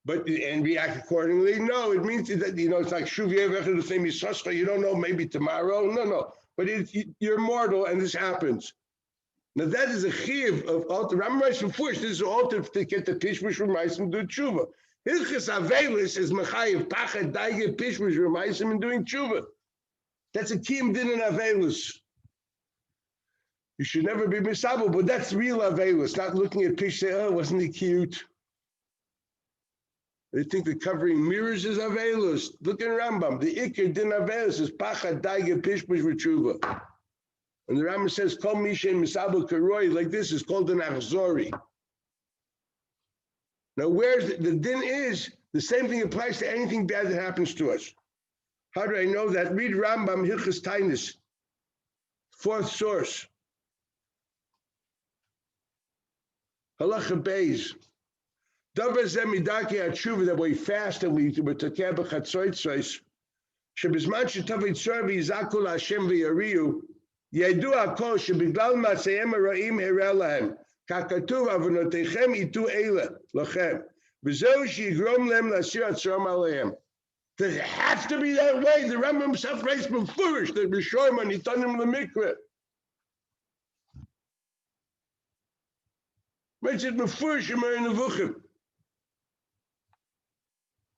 and react accordingly. No, it means that it's like you don't know, maybe tomorrow. No. But you're mortal, and this happens. Now that is a chiyuv of alter. Ramban writes from first. This is alter to get the pishmish from Meisim do tshuva. Hilchas avelis is mechayiv pachad daige pishmish from Meisim and doing tshuva. That's a kiyum din in avelis. You should never be misable, but that's real avelis. Not looking at pish, say, oh, wasn't he cute? They think the covering mirrors is avelis. Look in Rambam. The ikir din avelis is pachad daige pishmish v'tshuva. And the Rambam says, Kol mishen misabel karoi, like this is called an achzori. Now, where's the din is, the same thing applies to anything bad that happens to us. How do I know that? Read Rambam, Hilchas Tainis, 4th source. Halacha Beis. Davar zeh midaki atshuva, that we fast and we takeh b'chatzoitzos. Shebizman shetavit tzor v'yizakul Hashem v'yariu. Yedu hakol shebiglal matzayim ha'ra'im hereh lahem. Kakatuv avonotechem itu eila lachem. V'zeu sheyigrom lehem lasir atzoram alehem. Does it have to be that way? The Rambam himself writes befurish that Rishoyim and Nitanim l'mikveh. Writes it befurish in Nevuchim.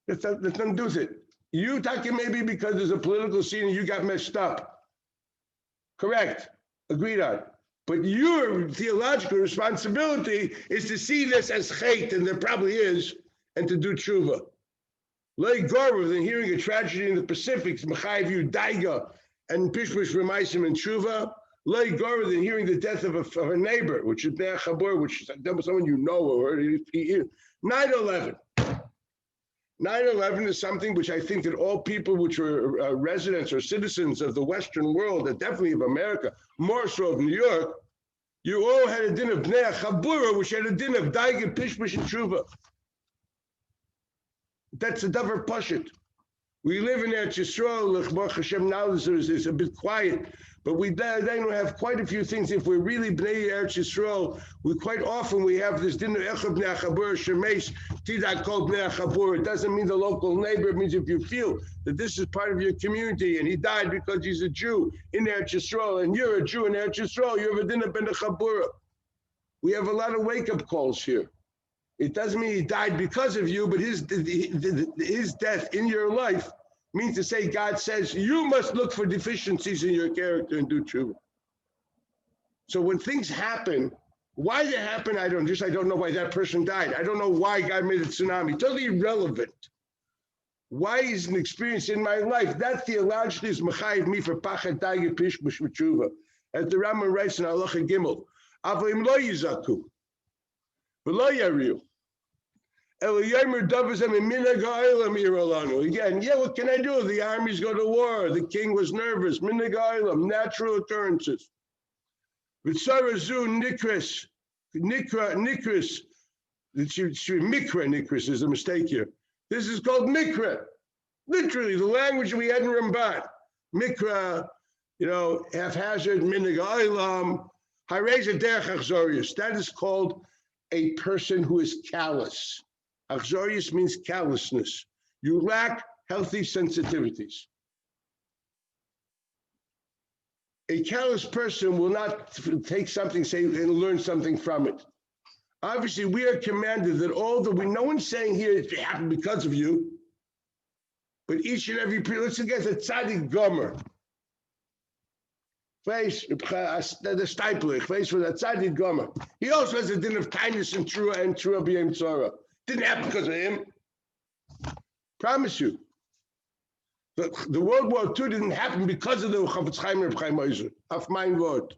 Let's not do it. You talking maybe because there's a political scene and you got messed up. Correct. Agreed on. But your theological responsibility is to see this as chait, and there probably is, and to do tshuva. Lay garver than hearing a tragedy in the Pacific, Mechayiv you daiga, and pishpush remaisim and tshuva. Lay garver than hearing the death of a neighbor, which is Bnei Chabur, which is someone you know or 9/11. 9/11 is something which I think that all people which are residents or citizens of the Western world, and definitely of America, more so of New York, you all had a din of Bnei Chabura, which had a din of Daiga, Pishpish, and Tshuva. That's a davar pashut. We live in Eretz Yisrael, Baruch Hashem, now it's a bit quiet, but we then have quite a few things. If we're really Bnei Eretz Yisrael, quite often we have this din of Echad Bnei Chabur, Shemesh, Tidak Kol Bnei Chabur. It doesn't mean the local neighbor. It means if you feel that this is part of your community and he died because he's a Jew in Eretz Yisrael and you're a Jew in Eretz Yisrael, you have a din of Bnei Chabur. We have a lot of wake-up calls here. It doesn't mean he died because of you, but his death in your life means to say, God says, you must look for deficiencies in your character and do tshuva. So when things happen, why they happen, I don't know why that person died. I don't know why God made a tsunami. Totally irrelevant. Why is an experience in my life? That theologically is mechayiv me for pachad daiga pishbush v'tshuva. As the Ramban writes in Halacha Gimel, Avim lo yizaku. Again, yeah, what can I do? The armies go to war. The king was nervous. Natural occurrences. Nikris. Mikra nikris is a mistake here. This is called mikra. Literally, the language we had in Ramban. Mikra, haphazard, minagailam. That is called a person who is callous. Achzorius means callousness. You lack healthy sensitivities. A callous person will not take something, say, and learn something from it. Obviously, we are commanded that no one's saying here it happened because of you, but each and every, let's look at the tzaddik gomer. Face the stipler, face for that tzaddik gomer. He also has a din of kindness and true b'yem tzara. Didn't happen because of him. Promise you. The World War II didn't happen because of the Chafetz Chaim Reb Chaim Oizer. Auf mein Wort.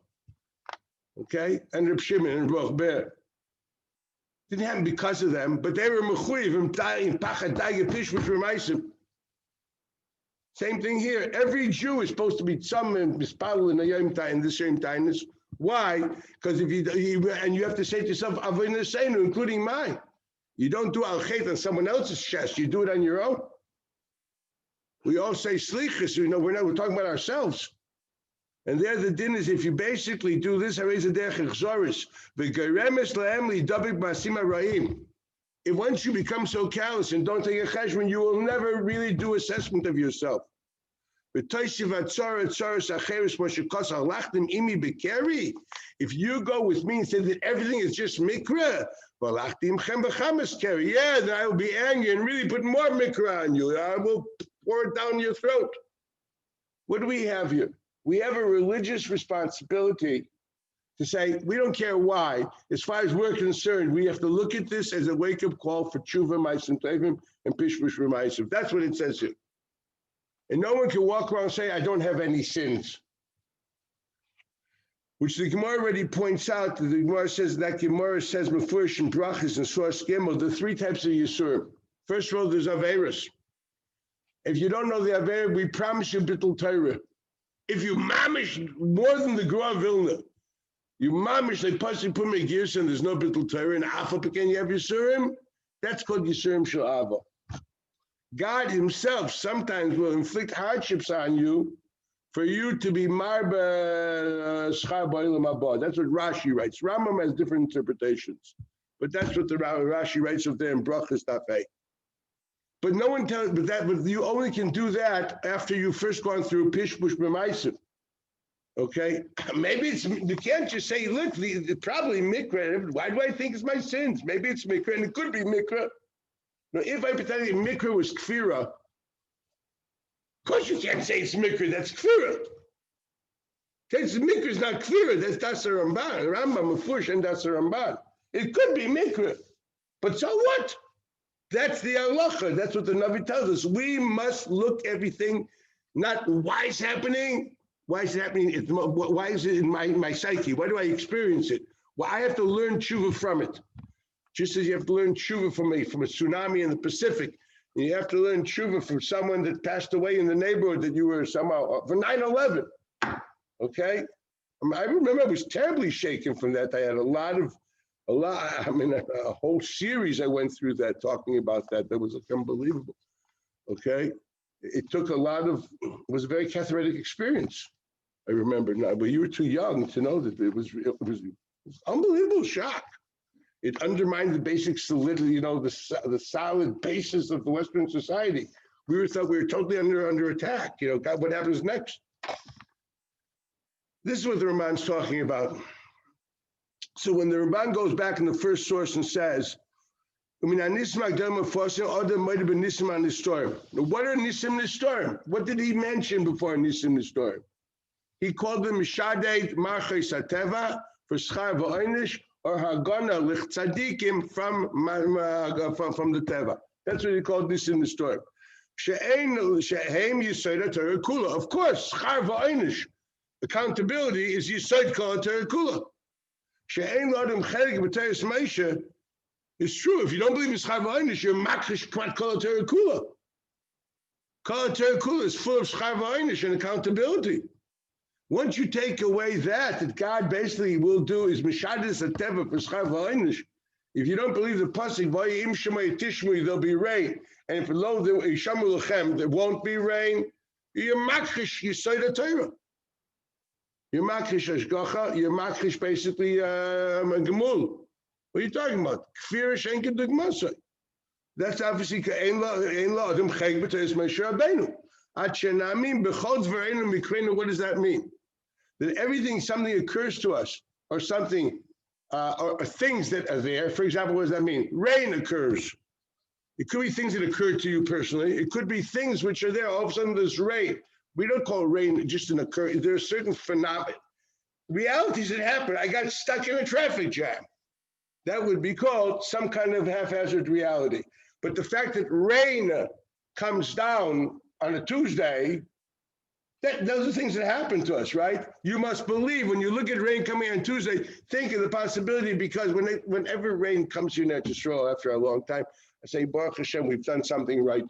Okay? And Reb Shimon and Reb Ber. Didn't happen because of them, but they were mechuyev in pachad daya pishvush v'maisim. Same thing here. Every Jew is supposed to be some mispalel in the yom in this same tightness. Why? Because if you have to say to yourself, Avinu Seinu, including mine. You don't do al chet on someone else's chest. You do it on your own. We all say slichus. We're talking about ourselves. And there the din is if you basically do this, if once you become so callous and don't take a cheshbon, you will never really do assessment of yourself. If you go with me and say that everything is just mikra, yeah, then I will be angry and really put more mikra on you. I will pour it down your throat. What do we have here? We have a religious responsibility to say, we don't care why. As far as we're concerned, we have to look at this as a wake-up call for tshuva, ma'asim tovim, and pishvush v'ma'asim. That's what it says here. And no one can walk around and say, I don't have any sins. Which the Gemara already points out. The Gemara says, Mefurish and Brachas and Source Gimel, the three types of Yisurim. First of all, there's Averis. If you don't know the Aver, we promise you Bittul Torah. If you mamish more than the Gra Vilna, you mamish like Pasuk Pum Megirus and there's no Bittul Torah, and Afal Peken you have Yisurim, that's called Yisurim Sha'ava. God himself sometimes will inflict hardships on you for you to be marba schar ba'olam haba. That's what Rashi writes. Rambam has different interpretations, but that's what the Rashi writes of there in Brachas Daf. But no one tells, but you only can do that after you've first gone through pishbush b'maisim. Okay, maybe you can't just say, look, it's probably mikra. Why do I think it's my sins? Maybe it's mikra, and it could be mikra. Now, if I pretend mikra was kfira, of course you can't say it's mikra. That's kfira. Because mikra is not kfira. That's a Ramban. Rambam Mefush and that's a Ramban. It could be mikra, but so what? That's the halacha. That's what the Navi tells us. We must look everything, not why it's happening. Why is it happening? Why is it in my psyche? Why do I experience it? Well, I have to learn tshuva from it. Just as you have to learn tshuva from a tsunami in the Pacific. And you have to learn tshuva from someone that passed away in the neighborhood that you were somehow, for 9/11. Okay? I remember I was terribly shaken from that. I had a whole series I went through that, talking about that. That was like unbelievable. Okay? It took it was a very cathartic experience. I remember now, but you were too young to know that it was unbelievable shock. It undermined the basic solidity, the solid basis of the Western society. We thought we were totally under attack. God, what happens next? This is what the Ramban's talking about. So when the Ramban goes back in the first source and says, what are Nisim Nistorm? What did he mention before Nisim Nistorm? He called them Mishadei Marchei Sateva for Schar V'Oinish or Hagana Lich Tzadikim from the Teva. That's what he called Nisim Nistorm. She'eim Yisod Torah Kula. Of course, Schar V'Oinish. Accountability is Yisod Kol Torah Kula. She'ein Lodem Chelik B'Teres Moshe. It's true. If you don't believe in Schar V'Oinish, you're makrish Kvat Kol Torah Kula. Kol Torah Kula is full of Schar V'Oinish and accountability. Once you take away that God basically will do is Mishadis Ateva for Schar V'Oinish. If you don't believe the pasuk Vayim Shemay Tishmui, there'll be rain, and if lo Yishamu Lechem, there won't be rain. You're makrish Yisod Torah. You're makrish Hashgacha. You're makrish basically Gemul. What are you talking about? Kfirish ain't kedugmasay. That's obviously ein la adam chayk b'teis Moshe Rabbeinu. At shenamim b'chol dvareinu mikreinu. What does that mean? That something occurs to us, or something, or things that are there. For example, what does that mean? Rain occurs. It could be things that occur to you personally. It could be things which are there. All of a sudden, there's rain. We don't call rain just an occurrence. There are certain phenomena, realities that happen. I got stuck in a traffic jam. That would be called some kind of haphazard reality. But the fact that rain comes down on a Tuesday, those are things that happen to us, right? You must believe when you look at rain coming on Tuesday, think of the possibility, because whenever rain comes here in Israel after a long time, I say, Baruch Hashem, we've done something right.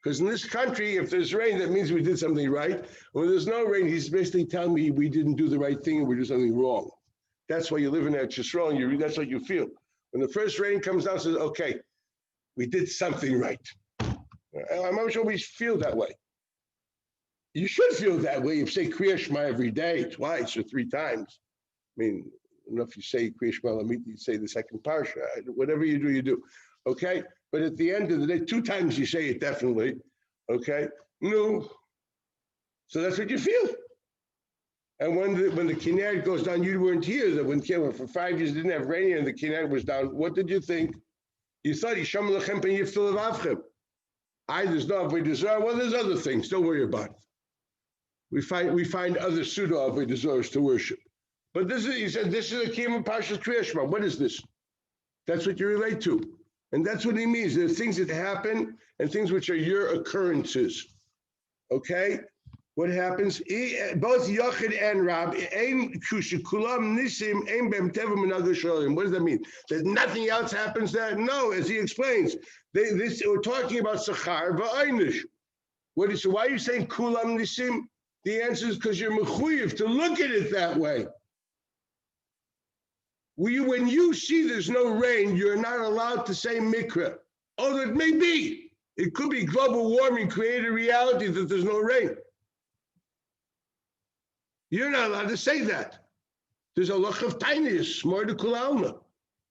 Because in this country, if there's rain, that means we did something right. When there's no rain, he's basically telling me we didn't do the right thing and we did something wrong. That's why you live in Israel, and that's what you feel. When the first rain comes down, says, okay, we did something right. I'm not sure we feel that way. You should feel that way. You say Kriya Shema every day, twice or three times. I mean, if you say Kriya Shema Lamit, you say the second parsha. Whatever you do, you do. Okay? But at the end of the day, 2 times you say it definitely. Okay? No. So that's what you feel. And when the Kinneret goes down, you weren't here. That when for 5 years didn't have rain and the Kinneret was down, what did you think? You thought Yisham Lechem Pen Yiftil Avchem. There's no Avodah Zarah. Well, there's other things. Don't worry about it. We find other pseudo Avodah Zarahs to worship. But this is, he said, this is a Kiyum Parshas Kriya Shema. What is this? That's what you relate to. And that's what he means. There's things that happen and things which are your occurrences. Okay? What happens? Both Yochid and Rab, what does that mean? That nothing else happens there? No, as he explains. We're talking about Sachar v'Einish. Why are you saying Kulam Nisim? The answer is because you're mechuyev to look at it that way. When you see there's no rain, you're not allowed to say mikra. Although it may be. It could be global warming created a reality that there's no rain. You're not allowed to say that. There's a loch of tiniest, more to kulalma.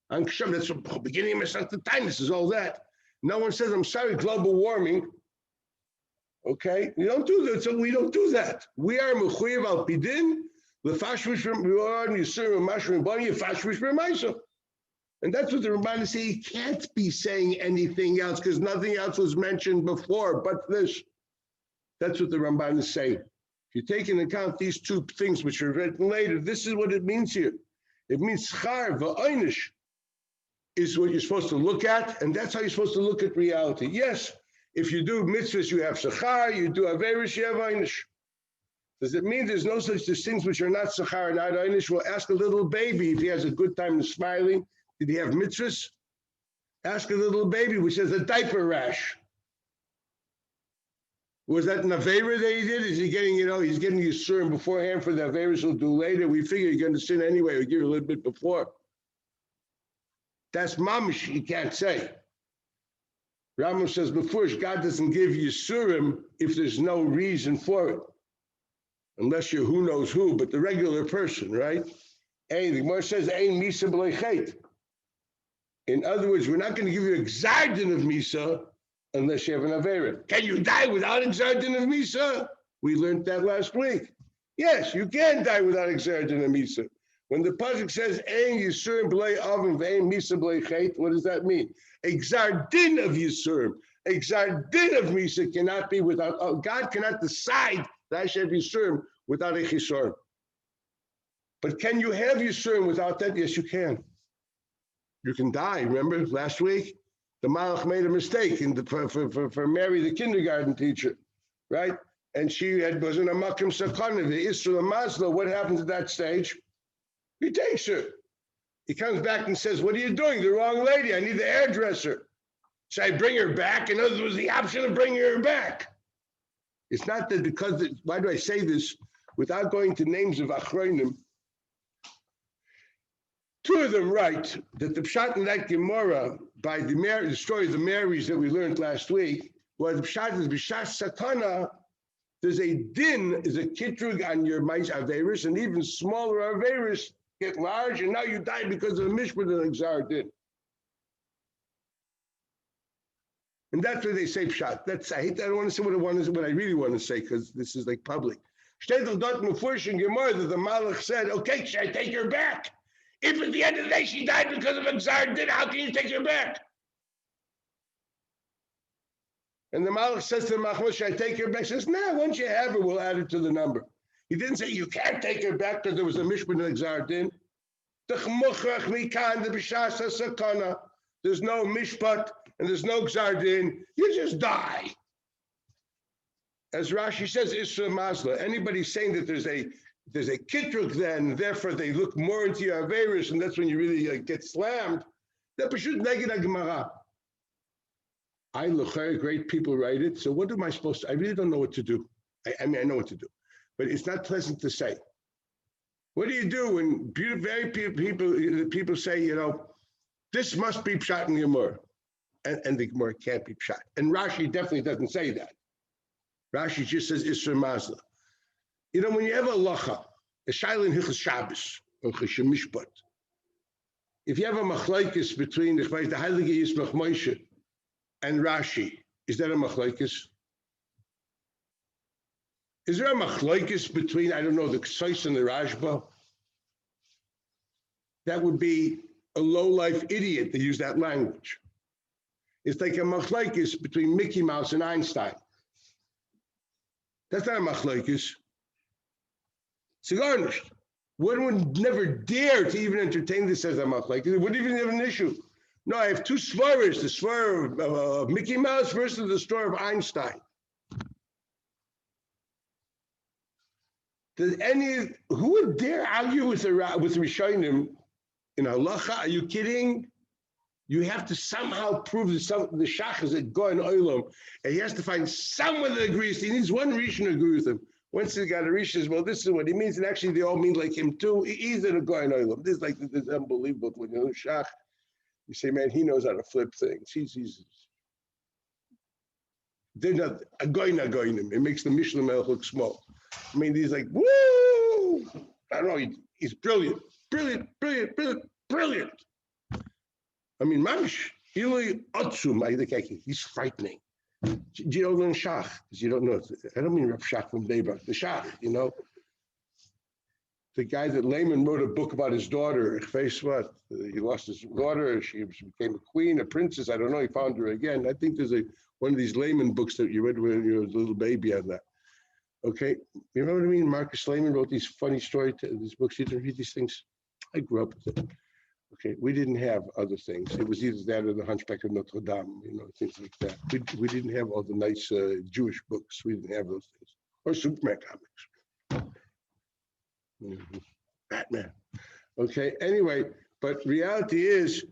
That's the beginning of my son, the tiniest is all that. No one says, I'm sorry, global warming. Okay, we don't do that. So we don't do that. We are mechuyev al pidin, lefashvish yisurim mashrim bani yefashvish b'maisa, and that's what the Ramban is saying. He can't be saying anything else because nothing else was mentioned before. But this, that's what the Ramban is saying. If you take into account these 2 things which are written later, this is what it means here. It means schar v'einish is what you're supposed to look at, and that's how you're supposed to look at reality. Yes. If you do mitzvahs, you have sachar. You do averis, you have einish. Does it mean there's no such things which are not sachar and not einish? We'll ask a little baby if he has a good time and smiling. Did he have mitzvahs? Ask a little baby which has a diaper rash. Was that an avera that he did? Is he getting, he's getting yisurim beforehand for the averis he'll do later? We figure you're going to sin anyway. We give you a little bit before. That's mamish. You can't say. Ramban says before, God doesn't give you Yisurim if there's no reason for it. Unless you're who knows who, but the regular person, right? The Gemara says, Ein Misa b'lei chet. In other words, we're not going to give you a Gzardin of Misa unless you have an Avera. Can you die without a Gzardin of Misa? We learned that last week. Yes, you can die without a Gzardin of Misa. When the pasuk says Ein Yisurim b'lei Avim v'Ein Misa b'lei chet, what does that mean? A Gzardin of Yisurim, a Gzardin of Misa cannot be without, God cannot decide that I should have Yisurim without a Chisurim. But can you have Yisurim without that? Yes, you can. You can die. Remember last week? The Malach made a mistake for Mary, the kindergarten teacher, right? And she was in a Makim Sakana, the Isra Maslow. What happens at that stage? He takes her. He comes back and says, what are you doing? The wrong lady. I need the hairdresser. Should I bring her back? In other words, the option of bringing her back. It's not that because, why do I say this without going to names of Achronim? 2 of them write that the Pshat in that Gemara by the story of the Marys that we learned last week, where the Pshat is B'Shas Satana, there's a din, is a kitrug on your mais Averis, and even smaller Averis get large, and now you die because of the mishpat and Exar din. And that's what they say Pshat. I don't want to say what I really want to say, because this is like public. Shtetl dot mufurish in Gemara that the Malach said, okay, should I take her back? If at the end of the day she died because of Exar din, how can you take her back? And the Malach says to the Machmos, should I take her back? He says, no, once you have her, we'll add it to the number. He didn't say you can't take her back because there was a mishpat and Exar din. There's no mishpat and there's no gzar din, you just die. As Rashi says, Isra Masla, anybody saying that there's a kitruk then, therefore they look more into your Averis, and that's when you really get slammed, that pashut neged Gemara. I look, great people write it, so what am I supposed to, I really don't know what to do. I mean, I know what to do, but it's not pleasant to say. What do you do when people say, this must be pshat in Gemara, and the Gemara can't be pshat. And Rashi definitely doesn't say that. Rashi just says Isra Mazla. When you have a lacha, a shailin hilchos Shabbos or cheshem mishpat, if you have a machlokes between the Heilige Yismach Moshe and Rashi, is that a machlokes? Is there a machlokes between, I don't know, the Ksais and the Rashba? That would be a low-life idiot to use that language. It's like a machlokes between Mickey Mouse and Einstein. That's not a machlokes. It's garnished. One would never dare to even entertain this as a machlokes. It wouldn't even have an issue. No, I have two svaras, the svar of Mickey Mouse versus the svar of Einstein. Who would dare argue with Rishonim in halacha? Are you kidding? You have to somehow prove that the shach is a goy in olam, and he has to find someone that agrees. He needs one rishon to agree with him. Once he's got a rishon, says, well, this is what he means, and actually they all mean like him too. He's a goy in olam. This is unbelievable. When you know shach, you say, man, he knows how to flip things. They're not a goy na goyim. It makes the Mishnah Melech look small. I mean, he's like, woo! I don't know. He's brilliant. I mean, mamish, he's frightening. You don't learn shach, because you don't know. I don't mean Rav Shach from Beibach, the shach, The guy that Lehman wrote a book about his daughter, face what? He lost his daughter, she became a queen, a princess, I don't know, he found her again. I think there's one of these Lehman books that you read when you were a little baby on that. Okay, you know what I mean? Marcus Lehman wrote these funny stories, these books. You didn't read these things? I grew up with them. Okay, we didn't have other things. It was either that or the Hunchback of Notre Dame, things like that. We didn't have all the nice Jewish books. We didn't have those things. Or Superman comics. Batman. Okay, anyway, but reality is,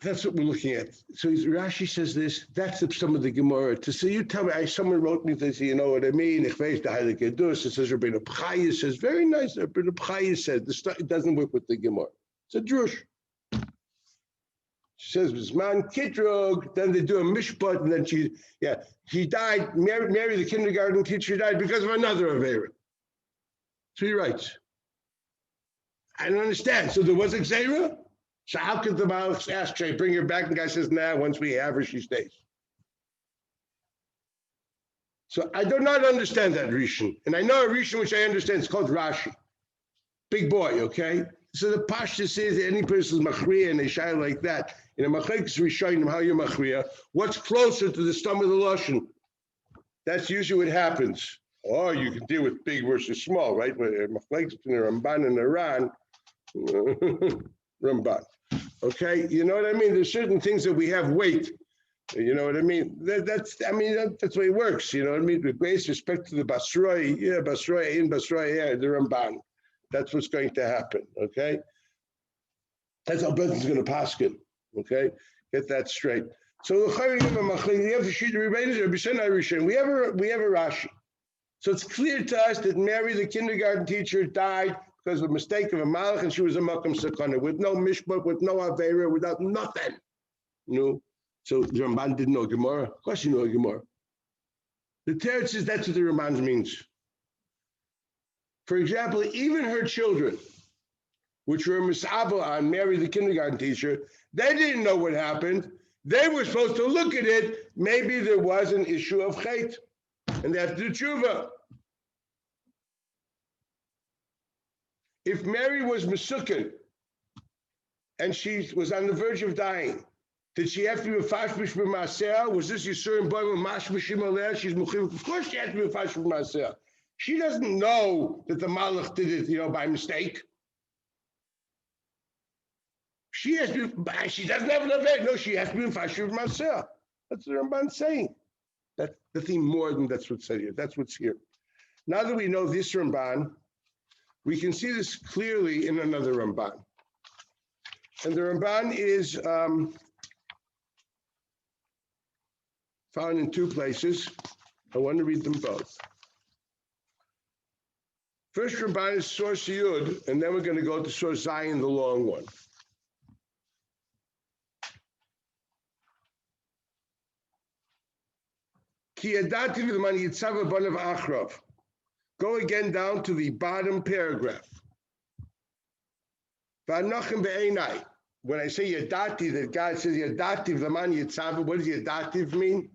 that's what we're looking at. So Rashi says this, that's some of the Gemara. So you tell me, someone wrote me this, you know what I mean? It says Rabbeinu B'chaya says, very nice, Rabbeinu B'chaya said, it doesn't work with the Gemara. It's a drush. She says, Zman Kitrog, then they do a mishpat, and then he died, Mary, the kindergarten teacher, died because of another Avera. So he writes. I don't understand. So there was a Gzeira? So how could the Malach ask, should I bring her back? And the guy says, nah, once we have her, she stays. So I do not understand that Rishon. And I know a Rishon which I understand, it's called Rashi. Big boy, okay? So the Pashta says that any person's machriya and they shy like that. In a machlekes Rishonim, how you machriya, what's closer to the stomach of the Lashon? That's usually what happens. Or you can deal with big versus small, right? Machlekes between the Ramban and the Ran. Ramban. Okay, you know what I mean? There's certain things that we have weight. You know what I mean? That's the way it works. You know what I mean? With great respect to the Basroi, the Ramban. That's what's going to happen. Okay, that's how Ben's going to paskin. Okay, get that straight. So we have a Rashi. So it's clear to us that Mary, the kindergarten teacher, died because of a mistake of a malach, and she was a makam sakana with no mishpat, with no avera, without nothing. So the Ramban didn't know Gemara. Of course, you know Gemara. The Teretz says that's what the Ramban means. For example, even her children, which were misaba on Mary, the kindergarten teacher, they didn't know what happened. They were supposed to look at it. Maybe there was an issue of chait, and they have to do tshuva. If Mary was mesukin and she was on the verge of dying, did she have to be a fashmish b'maaseh? Was this Yisurim boy with mashmishim aleh? She's muchim. Of course, she had to be a fashmish b'maaseh. She doesn't know that the malach did it, by mistake. She has to be, she doesn't have enough air. No, she has to be in Fashiv Maseh. That's what Ramban's saying. That's the thing more than that's what's said here. That's what's here. Now that we know this Ramban, we can see this clearly in another Ramban. And the Ramban is found in two places. I want to read them both. First Ramban is source Yud, and then we're going to go to source Zion, the long one. Ki yadati v'man yitzava banav achrav. Go again down to the bottom paragraph. V'anochem be'enai. When I say yadati, that God says yadati v'man yitzava, what does yadativ mean?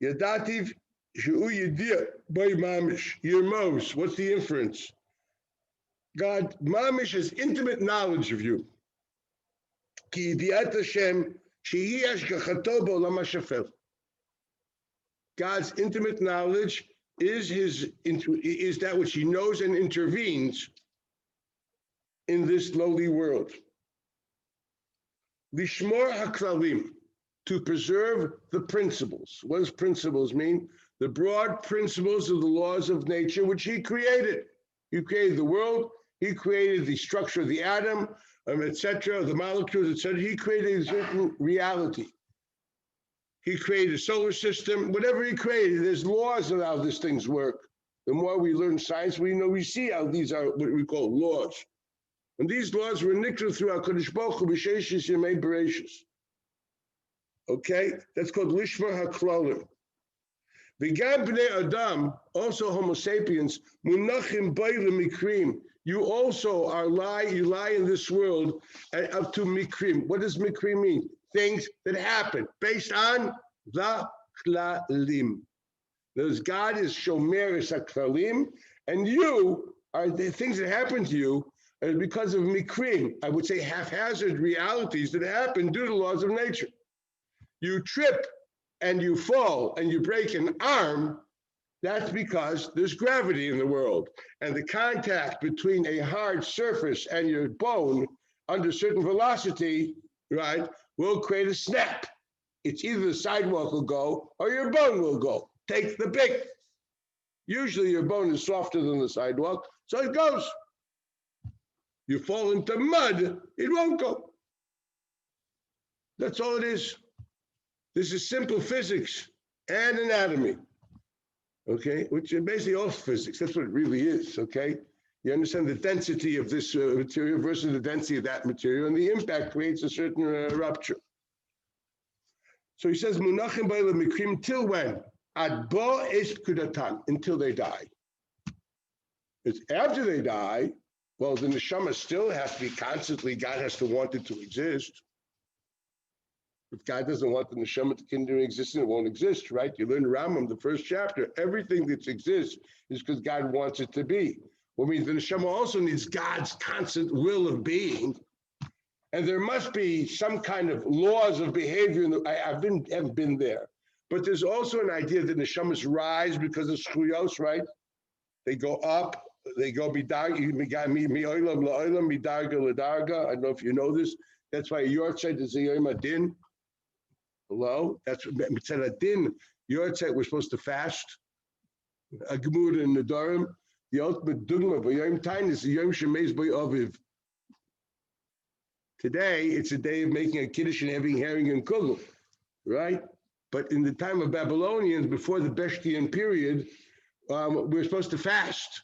Yadativ shu yadir by mamish. Yermos. What's the inference? God, mamish has intimate knowledge of you. Ki yidiyat Hashem shehi hashgachato b'olam hashafel. God's intimate knowledge is that which he knows and intervenes in this lowly world. Lishmor haklalim, to preserve the principles. What does principles mean? The broad principles of the laws of nature which he created. He created the world, he created the structure of the atom, etc., the molecules, etc. He created a certain reality. He created a solar system, whatever he created, there's laws of how these things work. The more we learn science, we see how these are what we call laws. And these laws were nicked through HaKadosh Baruch Hu b'sheishis yemei bereishis. Okay, that's called Lishma HaKlalim. V'gam b'nei Adam, also Homo sapiens, munachim b'ayla mikrim. You also you lie in this world up to mikrim. What does mikrim mean? Things that happen based on the klalim. Those God is shomer saklalim, and you are the things that happen to you are because of mikrim. I would say haphazard realities that happen due to the laws of nature. You trip and you fall and you break an arm. That's because there's gravity in the world, and the contact between a hard surface and your bone under certain velocity, right, will create a snap. It's either the sidewalk will go or your bone will go. Take the pick. Usually your bone is softer than the sidewalk, so it goes. You fall into mud, it won't go. That's all it is. This is simple physics and anatomy, okay? Which is basically all physics. That's what it really is, okay? You understand the density of this material versus the density of that material, and the impact creates a certain rupture. So he says, "Munachim b'ayla mikrim," till when? Ad bo es kudatan, until they die. It's after they die, well, the neshama still has to be constantly, God has to want it to exist. If God doesn't want the neshama to continue existing, it won't exist, right? You learn Ramban, the first chapter, everything that exists is because God wants it to be. Well, means the neshama also needs God's constant will of being, and there must be some kind of laws of behavior. I haven't been there, but there's also an idea that neshamas rise because of schuyos, right? They go up, they go midarga ledarga. I don't know if you know this. That's why Yortzeit is a yom adin. Hello, that's mitzvah adin. Yortzeit, we're supposed to fast. A gemur in the Durham. The ultimate dugma for Yom Tain is the Yom Shemez Boy Aviv. Today, it's a day of making a kiddush and having herring and kugel, right? But in the time of Babylonians, before the Beshtian period, we're supposed to fast.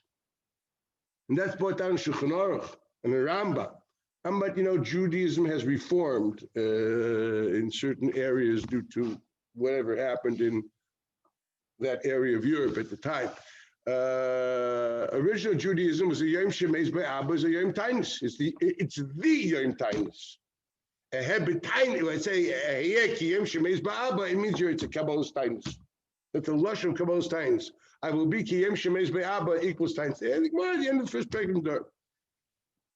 And that's brought down in Shulchan Aruch and the Ramban. But, Judaism has reformed in certain areas due to whatever happened in that area of Europe at the time. Original Judaism was a Yom Shemez Be'abba, is a Yom Tainus. It's the Yom Tainus. A hebetine, when I say Yom Shemez Be'abba, it means it's a Kabbalah Tainus. That's the lush of Kabbalah Tainus. I will be Ki Yom Shemez Be'abba equals Tainus. I think we're at the end of the first paragraph there.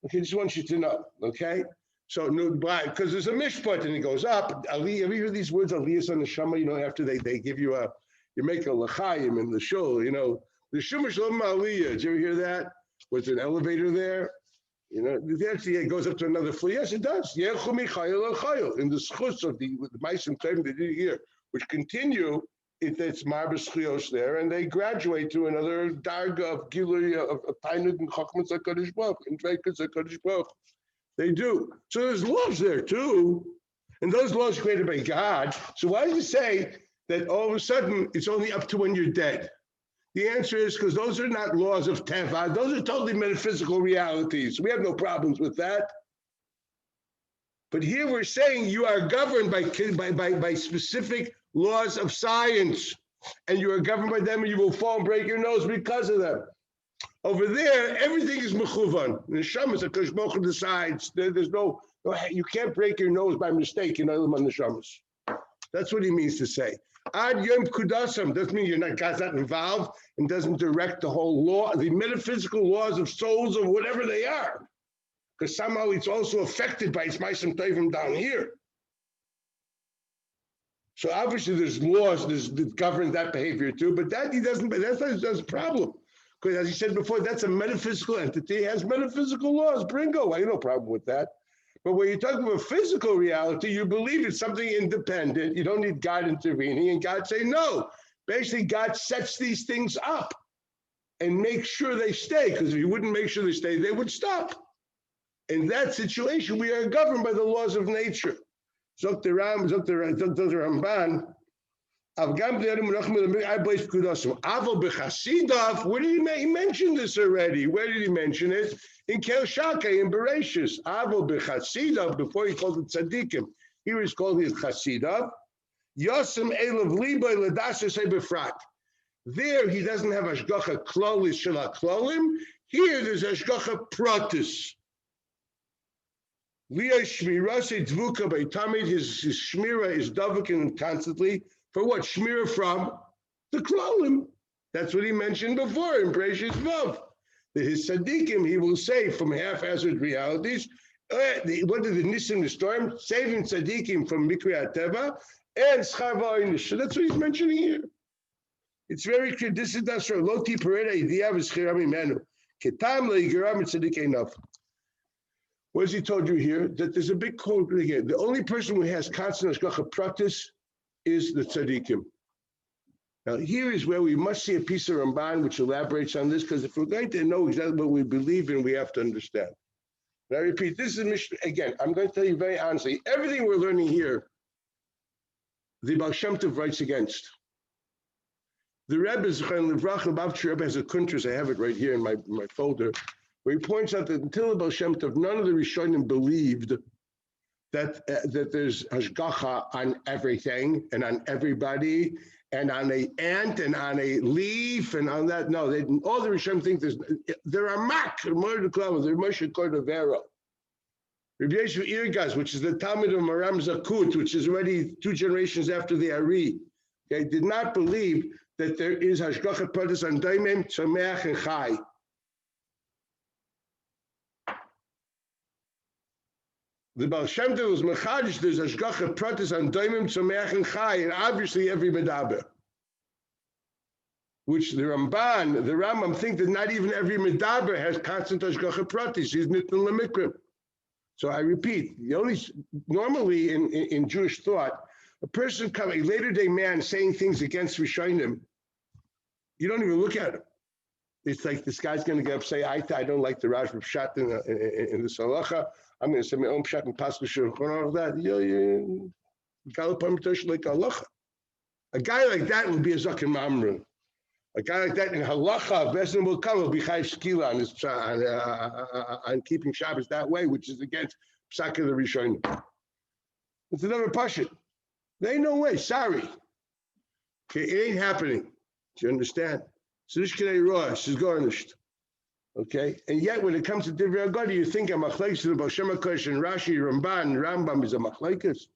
Okay, just want you to know, okay? So, because there's a mishpat and it goes up. Have you heard these words, Aliyas on the Shama, after they give you you make a l'chaim in the shul, the Shumash Shalom Aliyah, did you ever hear that? Was there an elevator there? Actually it goes up to another floor. Yes, it does. In the schus of the Meisim Tovim they did here, which continue, it's Marbas Chios there, and they graduate to another darga of Gilui of Tainug and Chachmas HaKadosh Baruch and Dreikus HaKadosh Baruch. They do. So there's laws there too, and those laws created by God. So why does it say that all of a sudden it's only up to when you're dead? The answer is because those are not laws of Teva. Those are totally metaphysical realities. We have no problems with that. But here we're saying you are governed by specific laws of science, and you are governed by them, and you will fall and break your nose because of them. Over there, everything is mechuvan. The Neshamas, HaKadosh Baruch Hu decides. There's no, you can't break your nose by mistake in Olam HaNeshamas. That's what he means to say. Ad Yom Kudasam doesn't mean God's not involved and doesn't direct the whole law, the metaphysical laws of souls or whatever they are. Because somehow it's also affected by its Meisim Tovim down here. So obviously there's laws that govern that behavior too, but that he doesn't, that's a problem. Because as he said before, that's a metaphysical entity, it has metaphysical laws. Bringo, I have no problem with that. But when you're talking about physical reality, you believe it's something independent. You don't need God intervening, and God say no. Basically, God sets these things up and makes sure they stay, because if he wouldn't make sure they stay, they would stop. In that situation, we are governed by the laws of nature. Zok the Ramban, where did he mention this already? Where did he mention it? In Kel Shaka, in Bereshis. Avo b'chasidav, before he called it tzaddikim. Here he's calling it chasidav. Yosem elav liboy l'dasher befrat. There he doesn't have hashgacha klolis shel haklolim. Here there's hashgacha pratis. Liya shmira se dvuka b'tamid. His shmira is davukin constantly. For what? Shmira from the klolim. That's what he mentioned before in Bereshis Vav. That his tzaddikim, he will save from haphazard realities. What did the Nisim, the storm, saving tzaddikim from Mikri HaTeva and Schar V'Oinish. So that's what he's mentioning here. It's very clear. This is not so. Loti Pereda Idiyah V'Schiram Imenu. Ketam Le'igeram Tzaddik Einav. What has he told you here? That there's a big code again. The only person who has constant hashgacha pratis is the tzaddikim. Now, here is where we must see a piece of Ramban which elaborates on this, because if we're going to know exactly what we believe in, we have to understand. And I repeat, this is Mishnah. Again, I'm going to tell you very honestly, everything we're learning here, the Baal Shem Tov writes against. The Rebbe, Rebbe has a kuntras, I have it right here in my folder, where he points out that until the Baal Shem Tov, none of the Rishonim believed that there's hashgacha on everything and on everybody, and on an ant and on a leaf and on that. No, all the Rishonim think there are mak, there Moshe Cordovero. Rabbi Yeshua Irgaz, which is the Talmud of Maram Zakut, which is already 2 generations after the Ari, okay, did not believe that there is hashgacha pratis on daimim, tzomeach, and chai. The Baal Shem Tov was mechadish. There's hashgacha pratis on daimim, tzomeach, and chai, and obviously every medaber. Which the Rambam think that not even every medaber has constant hashgacha pratis. He's nitn lemikrim. So I repeat, normally in Jewish thought, a person a later day man saying things against Rishonim, you don't even look at him. It's like this guy's going to get up, say, I don't like the Raj Pshat in the Salacha. I'm going to say my own Pshat and Pasuk Shulchan and all of that. A guy like that will be a Zaken Mamrun. A guy like that in Halacha, Besin will come, will be Chayv Skila on his on keeping Shabbos that way, which is against Psak of the Rishonim. It's another Pashut. There ain't no way, sorry. Okay, it ain't happening. Do you understand? So this K'nei Rosh is garnished. Okay, and yet when it comes to Divrei Agada, you think a machlekes to the Baal Shem HaKodesh and Rashi, Rambam is a machlekes.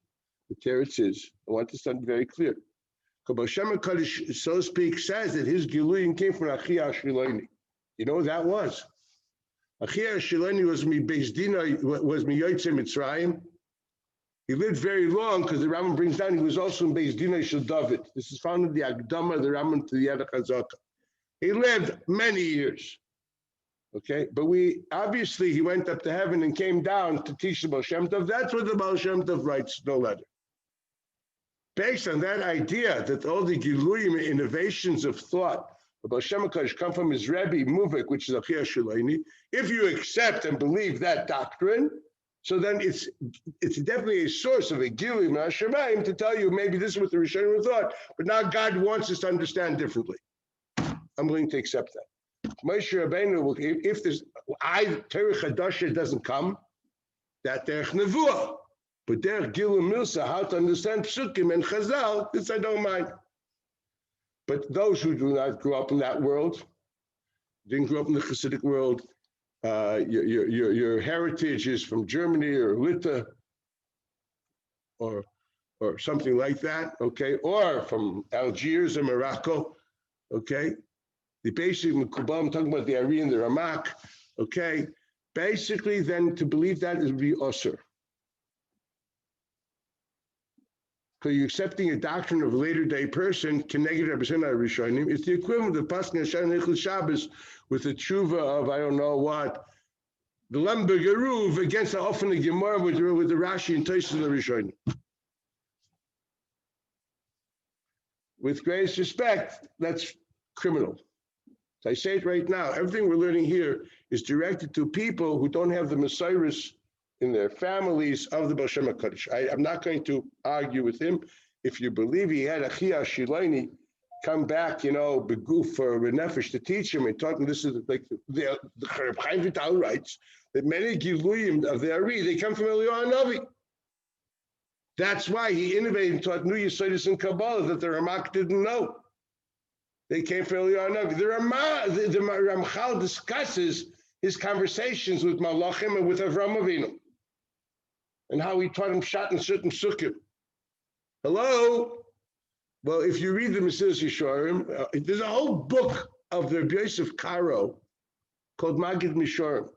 The teretz is. I want this to be very clear. Baal Shem HaKodesh, so to speak, says that his Giluyin came from Achia Shiloni. You know what that was? Achia Shiloni was Beis Dina, was Yotze Mitzrayim. He lived very long because the Rambam brings down he was also in Beis Dina Shel David. This is found in the Agdama, the Rambam to the Yad HaChazaka. He lived many years. Okay, but obviously he went up to heaven and came down to teach the Baal Shem Tov. That's what the Baal Shem Tov writes no letter. Based on that idea that all the Giluyim innovations of thought, the Baal Shem Tov come from his Rebbe Muvik, which is Achia Shulaini. If you accept and believe that doctrine, so then it's definitely a source of a Giluyim Hashemayim to tell you maybe this is what the Rishonim thought, but now God wants us to understand differently. I'm willing to accept that. Moshe Rabbeinu, if there's Terech Hadasha doesn't come, that Derech Nevuah, but Derech Gilui Milsa, how to understand Psukim and Chazal, this I don't mind. But those who do not grow up in that world, didn't grow up in the Hasidic world, your heritage is from Germany or Lita or something like that, okay, or from Algiers or Morocco, okay. The basic Mekubal, I'm talking about the Ari and the Ramak, okay? Basically, then to believe that is be usher. Because you're accepting a doctrine of a later day person, connected representative Rishonim, it's the equivalent of Paskin Hashan Shabbos with the tshuva of I don't know what, the Lemberger Ruv against the often the Gemara with the Rashi and Tosfos and the Rishonim. With greatest respect, that's criminal. I say it right now, everything we're learning here is directed to people who don't have the Messiahs in their families of the Baal Shem HaKadosh. I'm not going to argue with him. If you believe he had a Chia Shilaini come back, beguf for Nefesh to teach him and talking, this is like the Reb Chaim Vital writes, that many Giluyim of the Ari, they come from Eliyahu Hanavi. That's why he innovated and taught new Yesodis and Kabbalah that the Ramak didn't know. They came from Eliyahu Hanavi. The Ramchal discusses his conversations with Malachim and with Avram Avinu, and how he taught him Shat and Sut and Sukkim. Hello? Well, if you read the Mesilas Yesharim, there's a whole book of the Rabbi Yosef Karo called Magid Misharim,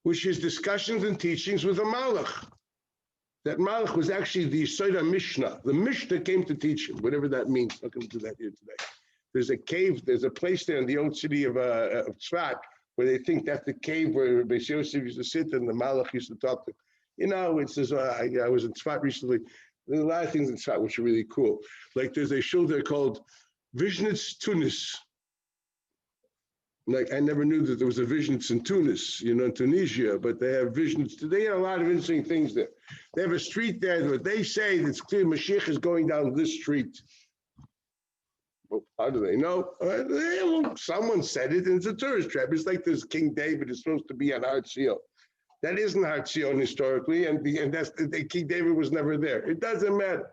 which is discussions and teachings with a Malach. That Malach was actually the Yesod Mishnah. The Mishnah came to teach him, whatever that means. I'm not going to do that here today. There's a cave, there's a place there in the old city of Tzfat where they think that's the cave where Beis Yosef used to sit and the Malach used to talk to. It says, I was in Tzfat recently. There's a lot of things in Tzfat which are really cool. Like there's a show there called Vishnitz Tunis. Like I never knew that there was a Vishnitz in Tunis, in Tunisia, but they have Vishnitz. They have a lot of interesting things there. They have a street there that they say that's clear Mashiach is going down this street. Well, how do they know? Someone said it, and it's a tourist trap. It's like this King David is supposed to be on Har Zion. That isn't Har Zion historically, and that's King David was never there. It doesn't matter.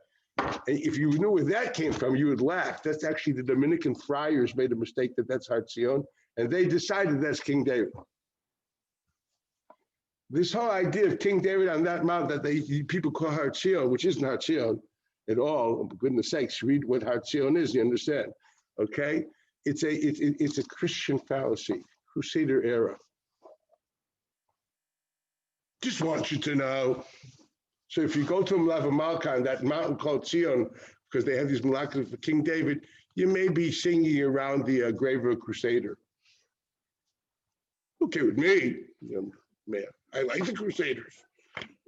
If you knew where that came from, you would laugh. That's actually the Dominican friars made a mistake that's Har Zion, and they decided that's King David. This whole idea of King David on that mount that people call Har Zion, which isn't Har Zion at all, for goodness sakes, read what Har Zion is, you understand, okay? It's a Christian fallacy, Crusader era. Just want you to know. So if you go to Mlava Malkan, that mountain called Zion, because they have these malakas for King David, you may be singing around the grave of a Crusader. Okay with me, man. I like the Crusaders,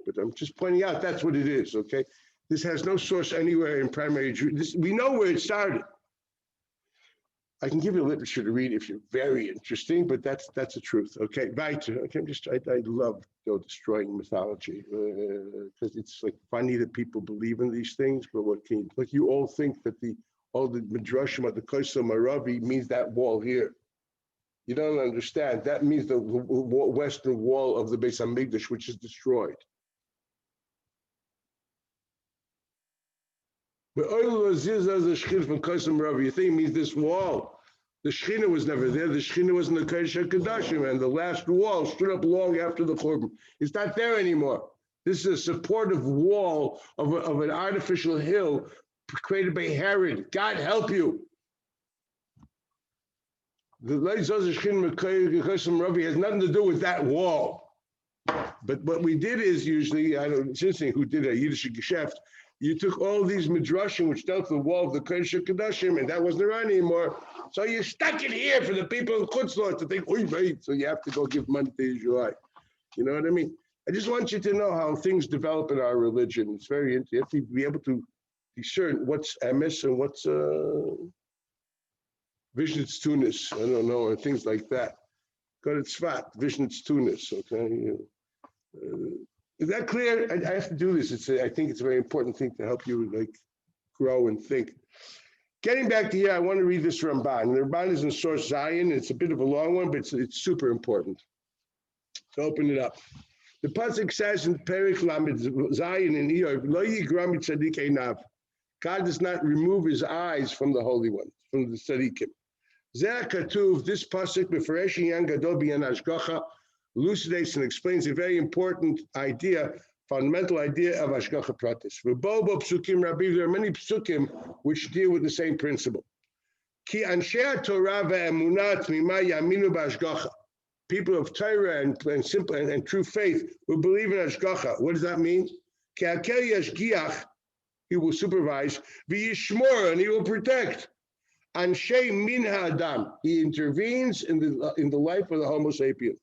but I'm just pointing out that's what it is, okay? This has no source anywhere in primary Jewish. We know where it started. I can give you literature to read if you're very interesting, but that's the truth. Okay, right. Okay, I love destroying mythology because it's like funny that people believe in these things, but you all think that all the midrashim of the Koso Maravi means that wall here. You don't understand. That means the western wall of the Beis Hamikdash, which is destroyed. You think it means this wall? The Shechina was never there. The Shechina was in the Kodesh HaKadoshim, and the last wall stood up long after the Churban. It's not there anymore. This is a supportive wall of an artificial hill created by Herod. God help you. The Shechina has nothing to do with that wall. But what we did is usually, it's interesting who did a Yiddish Geschäft. You took all these midrashim which dealt with the wall of the Kodesh HaKadoshim, and that wasn't around anymore. So you're stuck in here for the people in Chutzlor to think, wait, so you have to go give money to Israel. You know what I mean? I just want you to know how things develop in our religion. It's very interesting. You have to be able to discern what's emes and what's Vishnitz Tunis, I don't know, or things like that. Got it Tzvat, Vishnitz Tunis, okay? Is that clear? I have to do this. I think it's a very important thing to help you like grow and think. Getting back to here, I want to read this Ramban. The Ramban is in source Zion. It's a bit of a long one, but it's super important. To open it up. The pasuk says in Perek Lamed Zion in Eob, Lo yigram tzaddik einav. God does not remove his eyes from the Holy One, from the tzaddikim. Zeh katuv, this pasuk b'feresh yan gadol b'yan hashgacha, elucidates and explains a very important idea, fundamental idea of Hashgacha Pratit. V'bo psukim rabbi, there are many psukim which deal with the same principle. Ki anshei Torah ve'emunah tmima yaminu b'Hashgacha. People of Torah and simple and true faith who believe in Hashgacha. What does that mean? Ki hakel yashgiach, he will supervise. V'yishmor, and he will protect. Anshei min ha'adam, he intervenes in the life of the Homo sapien.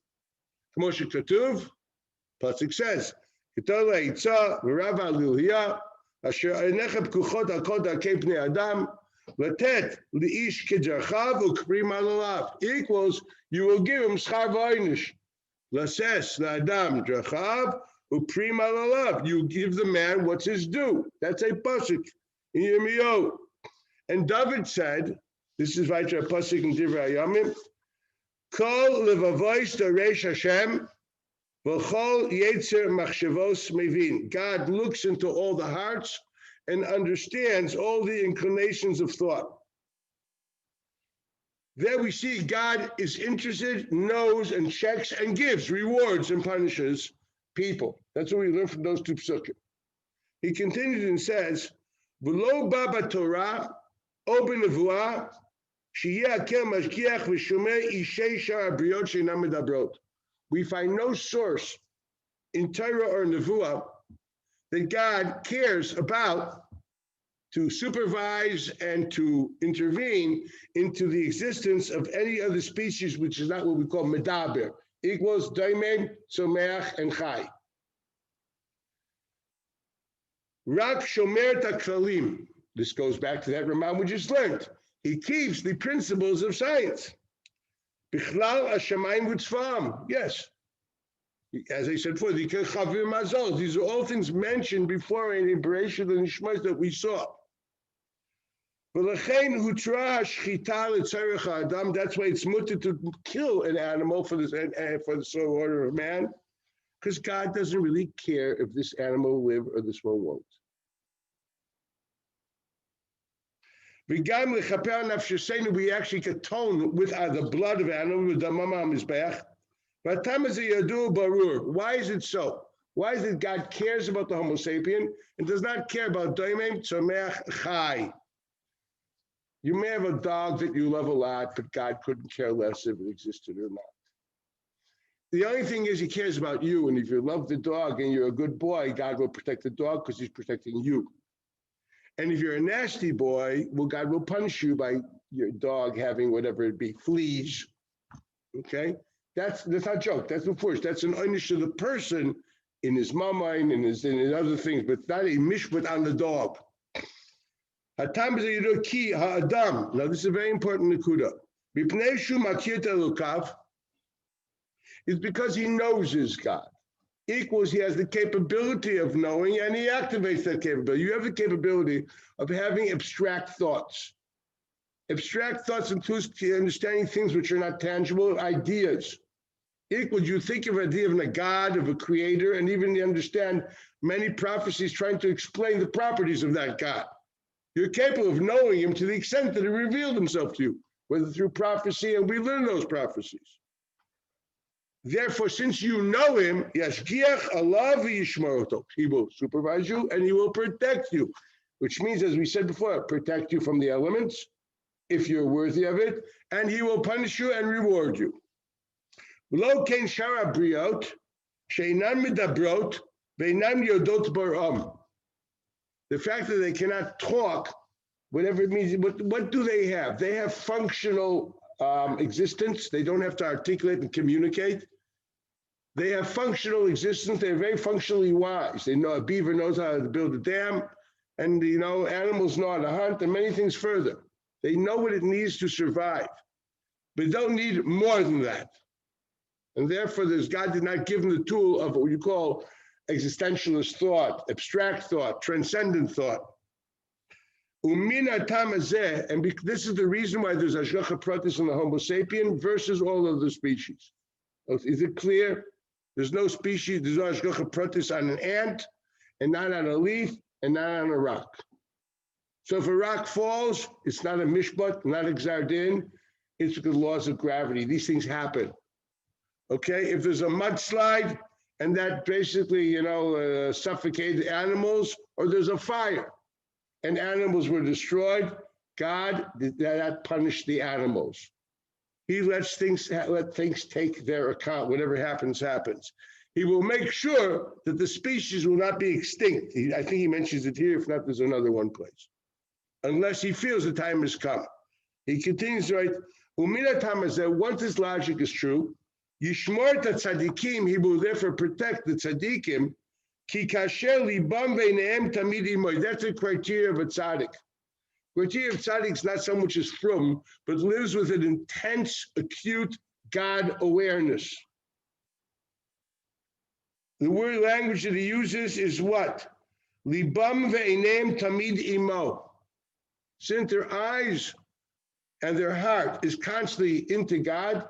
Moshe Katuv, pasuk says, "Kitol ha'itza v'rava lilhiyah asher einechem pkuchot al kol darkei pnei adam latet liish kedrachav ukprim alalav." Equals, you will give him schar v'einish. Lases la'adam drachav ukprim alalav. You give the man what's his due. That's a pasuk in Yirmiyahu. And David said, this is right a pasuk in Divrei Hayamim. Kol levavois doresh Hashem, v'chol yetzer machshavos mevin. God looks into all the hearts and understands all the inclinations of thought. There we see God is interested, knows, and checks, and gives, rewards, and punishes people. That's what we learn from those two psukim. He continues and says, V'lo ba Torah, o b'nevuah, we find no source in Torah or Nevuah that God cares about to supervise and to intervene into the existence of any other species, which is not what we call medaber, equals daimen, someach, and chai. Rak shomer taklalim. This goes back to that Ramban we just learned. He keeps the principles of science. Bichlal hashamayim v'tzvam. Yes. As I said before, these are all things mentioned before in Bereshit and Nishmas that we saw. That's why it's mutter to kill an animal for the sole order of man, because God doesn't really care if this animal will live or this one won't. We actually atone with the blood of animals. Why is it so? Why is it God cares about the Homo sapien and does not care about doimem tzomech chai? You may have a dog that you love a lot, but God couldn't care less if it existed or not. The only thing is he cares about you, and if you love the dog and you're a good boy, God will protect the dog because he's protecting you. And if you're a nasty boy, well, God will punish you by your dog having whatever it be, fleas. Okay? That's not a joke. That's the first. That's an einish to the person in his mind and in other things, but not a mishpat on the dog. Now, this is a very important nekuda. It's because he knows his God. Equals, he has the capability of knowing, and he activates that capability. You have the capability of having abstract thoughts. Abstract thoughts includes understanding things which are not tangible, ideas. Equals, you think of an idea of a God, of a creator, and even you understand many prophecies trying to explain the properties of that God. You're capable of knowing him to the extent that he revealed himself to you, whether through prophecy, and we learn those prophecies. Therefore, since you know him, Yashgiach Allah v'yishmaroto, he will supervise you and he will protect you, which means, as we said before, protect you from the elements, if you're worthy of it, and he will punish you and reward you. Lo ken shara briot, she'inam medabrot, ve'inam yodot baram. The fact that they cannot talk whatever it means. What do they have? They have functional existence. They don't have to articulate and communicate. They have functional existence. They're very functionally wise. They know a beaver knows how to build a dam, and animals know how to hunt, and many things further. They know what it needs to survive, but don't need more than that. And therefore, God did not give them the tool of what you call existentialist thought, abstract thought, transcendent thought. Umina tamazeh, and this is the reason why there's Hashgacha Pratit in the Homo sapien versus all other species. Is it clear? There's no species, there's no Hashgacha Pratit on an ant, and not on a leaf, and not on a rock. So if a rock falls, it's not a mishpat, not a gzardin, it's the laws of gravity. These things happen. Okay, if there's a mudslide, and that basically, suffocated animals, or there's a fire, and animals were destroyed, God did not punish the animals. He let things take their account. Whatever happens, happens. He will make sure that the species will not be extinct. I think he mentions it here. If not, there's another one place. Unless he feels the time has come. He continues to write, Umina Tamazeh, once this logic is true, Yishmor ta tzadikim, he will therefore protect the tzadikim, ki kasher libam veinehem tamid imoy. That's a criteria of a tzaddik. Criteria of tzaddik is not someone which is from, but lives with an intense, acute God awareness. The word language that he uses is what? Libam veinehem tamid imo. Since their eyes and their heart is constantly into God,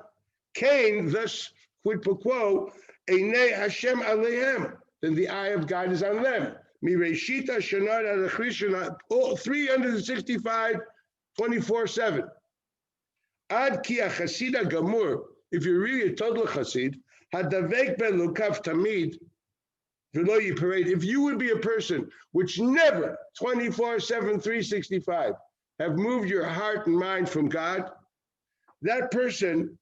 Cain, thus, quid pro quo, Einei Hashem alehem, then the eye of God is on them. Mireshita Shanad Adachrishana, 365, 24/7. Ad ki achasida gamur, if you're really a total chassid, hadavek ben lukav tamid, v'lo yiparade, if you would be a person which never, 24/7, 365, have moved your heart and mind from God, that person,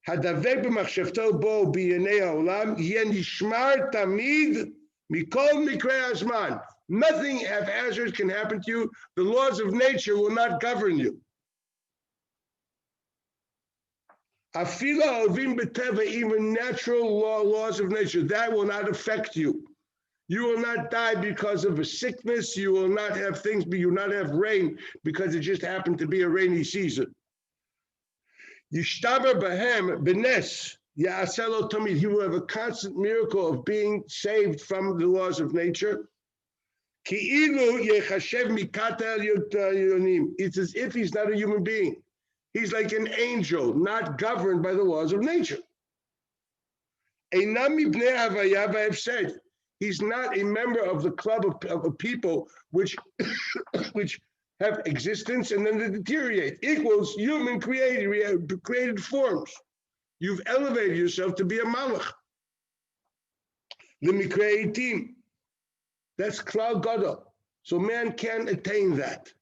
hadavek b'machshavto bo b'yanei ha'olam, yeh nishmar tamid mikol mikrei hazman. Nothing haphazard can happen to you. The laws of nature will not govern you. Afila ovim b'teva, even natural laws of nature, that will not affect you. You will not die because of a sickness. You will not have things, but you will not have rain because it just happened to be a rainy season. Yishtaber bahem benes ya'aselo tamid. He will have a constant miracle of being saved from the laws of nature. Ki'ilu yechashev mikata el yonim. It's as if he's not a human being. He's like an angel, not governed by the laws of nature. Einam mibnei havaya v'hefsed. He's not a member of the club of people which have existence and then they deteriorate. Equals human created forms. You've elevated yourself to be a malach. Limikreitim. That's klal gadol. So man can attain that.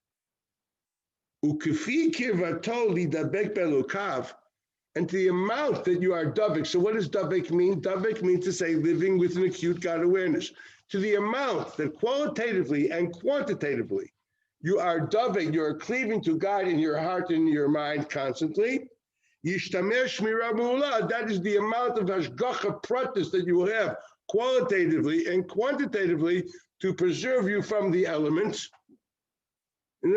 Ukefi kirvato lidabek belukav. And to the amount that you are davik. So what does davik mean? Davik means to say living with an acute God awareness. To the amount that qualitatively and quantitatively you are davik, you are cleaving to God in your heart and in your mind constantly. Yishtamesh miramula. That is the amount of hashgacha pratis that you will have qualitatively and quantitatively to preserve you from the elements. And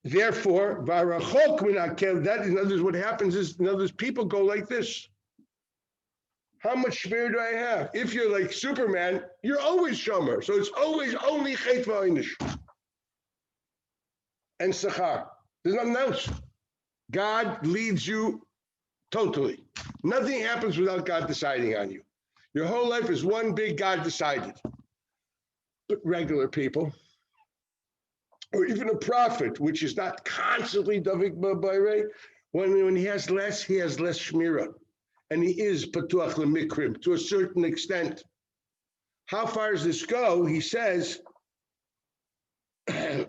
therefore, varachok minakel, that in other words, what happens is, in other words, people go like this. How much shmir do I have? If you're like Superman, you're always shomer. So it's always only chet v'inish and sachar. There's nothing else. God leads you totally. Nothing happens without God deciding on you. Your whole life is one big God decided. But regular people, or even a prophet, which is not constantly davik b'bayre, when he has less shmira, and he is patuach lemikrim to a certain extent. How far does this go? He says, now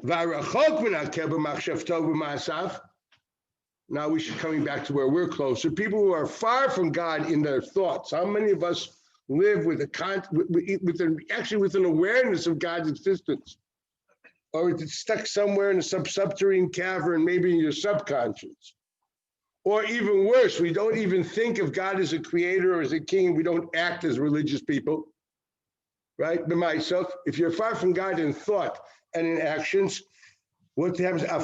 we should coming back to where we're closer. People who are far from God in their thoughts. How many of us live with an awareness of God's existence? or it's stuck somewhere in a subterranean cavern, maybe in your subconscious. Or even worse, we don't even think of God as a creator or as a king. We don't act as religious people, right? But myself, if you're far from God in thought and in actions, what happens? Even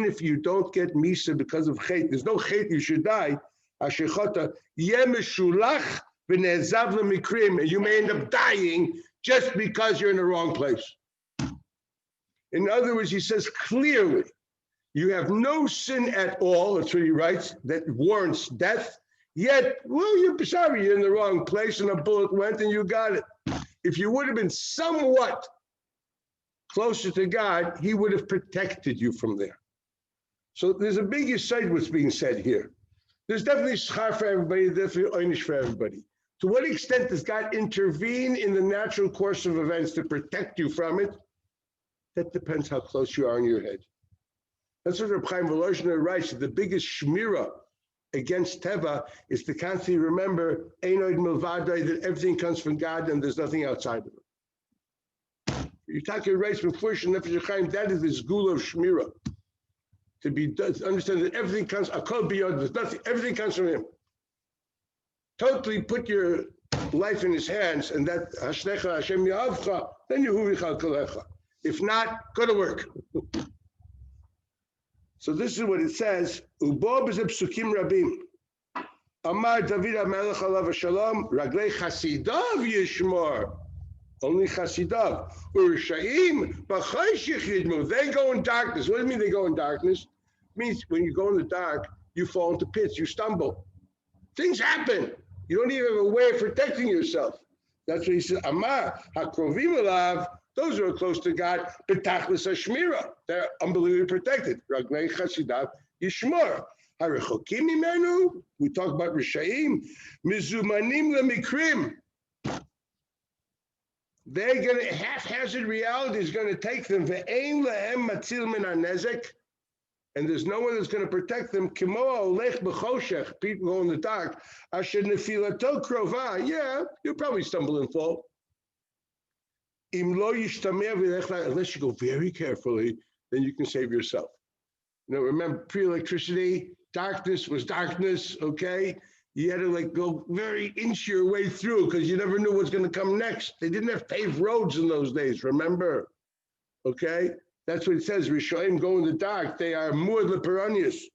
if you don't get misa because of chet, there's no chet, you should die. You may end up dying just because you're in the wrong place. In other words, he says clearly, you have no sin at all, that's what he writes, that warrants death, yet, well, you're sorry, you're in the wrong place and a bullet went and you got it. If you would have been somewhat closer to God, he would have protected you from there. So there's a big aside what's being said here. There's definitely schar for everybody, definitely einish for everybody. To what extent does God intervene in the natural course of events to protect you from it? That depends how close you are in your head. That's what Reb Chaim Volozhiner writes. The biggest shmira against Teva is to constantly remember Einoid Milvadai, that everything comes from God and there's nothing outside of it. You talk your rights before Nefesh Chaim, that is the Zgula of shmira. To understand that everything comes, Akol Biyod, there's nothing, everything comes from him. Totally put your life in his hands, and that Hashgacha Hashem Yahavcha, then Yehu Yichal Kolecha. If not, go to work. So this is what it says. Ubo b'zeh psukim rabim. Amar David HaMelech alav shalom, raglei chasidav yishmor. Only chasidav. U'rishaim b'chayshich yidmu. They go in darkness. What does it mean they go in darkness? It means when you go in the dark, you fall into pits, you stumble. Things happen. You don't even have a way of protecting yourself. That's what he says. Amar hakrovim alav. Those who are close to God, betachlis hashmira, they're unbelievably protected. Raglei chasidav yishmor. Harichokim imenu. We talk about rishaim. Mizumanim lemikrim. They're going to, haphazard reality is going to take them. Ve'ein lehem matzil min hanezek. And there's no one that's going to protect them. Kimo olech b'choshech. People go in the dark. Asher nefilato krova. Yeah, you'll probably stumble and fall. Unless you go very carefully, then you can save yourself. You know, remember pre-electricity, darkness was darkness, okay? You had to go very inch your way through because you never knew what's going to come next. They didn't have paved roads in those days, remember? Okay? That's what it says. Rishoim go in the dark. They are more leperonius.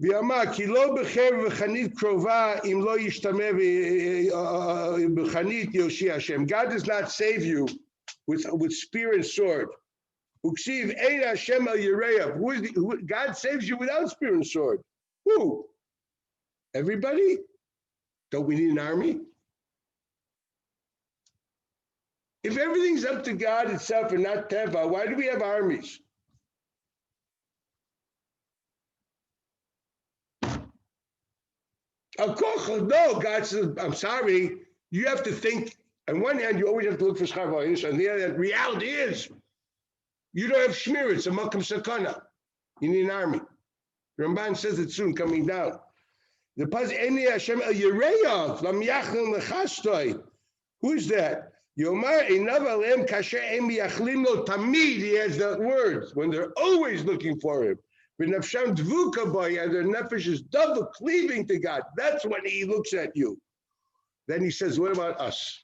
God does not save you with spear and sword. God saves you without spear and sword. Who? Everybody? Don't we need an army? If everything's up to God itself and not Teva, why do we have armies? No, God says, I'm sorry. You have to think, on one hand, you always have to look for schar v'oinish. On the other hand, reality is, you don't have shmir, it's a makam sakana. You need an army. Ramban says it soon, coming down. The paz eni Hashem el yireyav, lam yachlim lechastoi. Who's that? Yomar einav alem kasher em yachlim lo tamid. He has that word, when they're always looking for him. And their nefesh is double cleaving to God. That's when he looks at you. Then he says, what about us?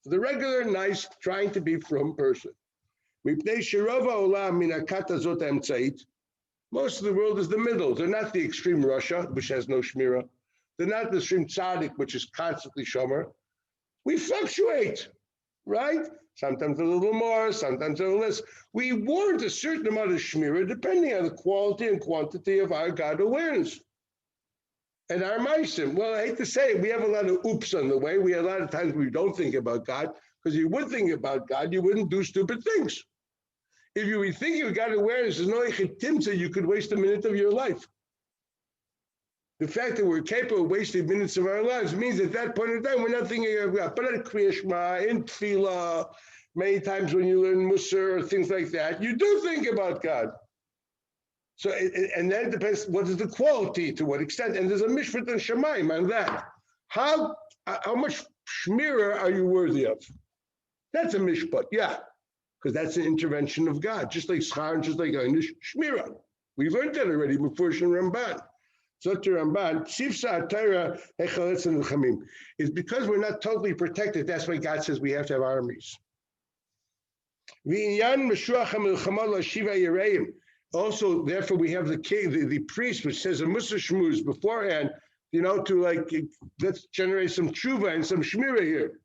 The regular, nice, trying to be frum person. Most of the world is the middle. They're not the extreme Russia, which has no shmira. They're not the extreme tzaddik, which is constantly shomer. We fluctuate, right? Sometimes a little more, sometimes a little less. We warrant a certain amount of shmira depending on the quality and quantity of our God awareness. And our meisim, well, I hate to say it, we have a lot of oops on the way. We have a lot of times we don't think about God, because if you would think about God, you wouldn't do stupid things. If you were thinking of God awareness, there's no timsa, you could waste a minute of your life. The fact that we're capable of wasting minutes of our lives means at that point in time, we're not thinking of God. But at Kriya Shema, in Tefillah, many times when you learn Musar or things like that, you do think about God. So, and then it depends, what is the quality, to what extent? And there's a mishpat and shemaim on that. How much shmira are you worthy of? That's a mishpat, yeah, because that's an intervention of God, just like schar and just like shmira. We've learned that already before in Ramban. So to Ramban, Sifsa Torah Echaletz and Chamim is because we're not totally protected. That's why God says we have to have armies. Also, therefore, we have the king, the priest, which says a Musa Shmuz beforehand, to like let's generate some tshuva and some shmira here.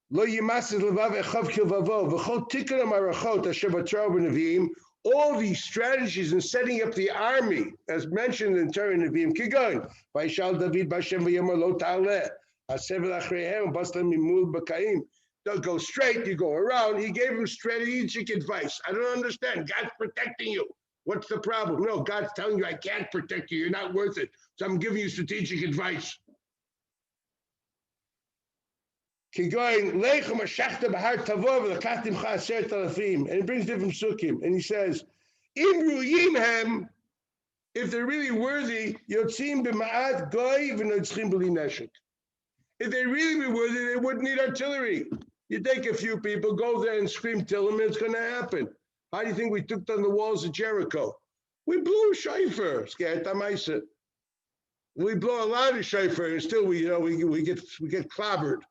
Lo yimasid levav echav kilvavo v'chol tikkun amarachot asher b'torah v'neviim. All these strategies in setting up the army, as mentioned in Torah and Nevi'im, Kigon, Vaishal David Bashem v'yamar lo ta'aleh, hasevel achreihem baslam mimul b'kaim. Don't go straight, you go around. He gave him strategic advice. I don't understand. God's protecting you. What's the problem? No, God's telling you, I can't protect you. You're not worth it. So I'm giving you strategic advice. And he brings different sukkim. And he says, if they're really worthy, if they really be worthy, they wouldn't need artillery. You take a few people, go there and scream, tell them it's going to happen. How do you think we took down the walls of Jericho? We blew a shofar. We blow a lot of shofar, and still we get clobbered.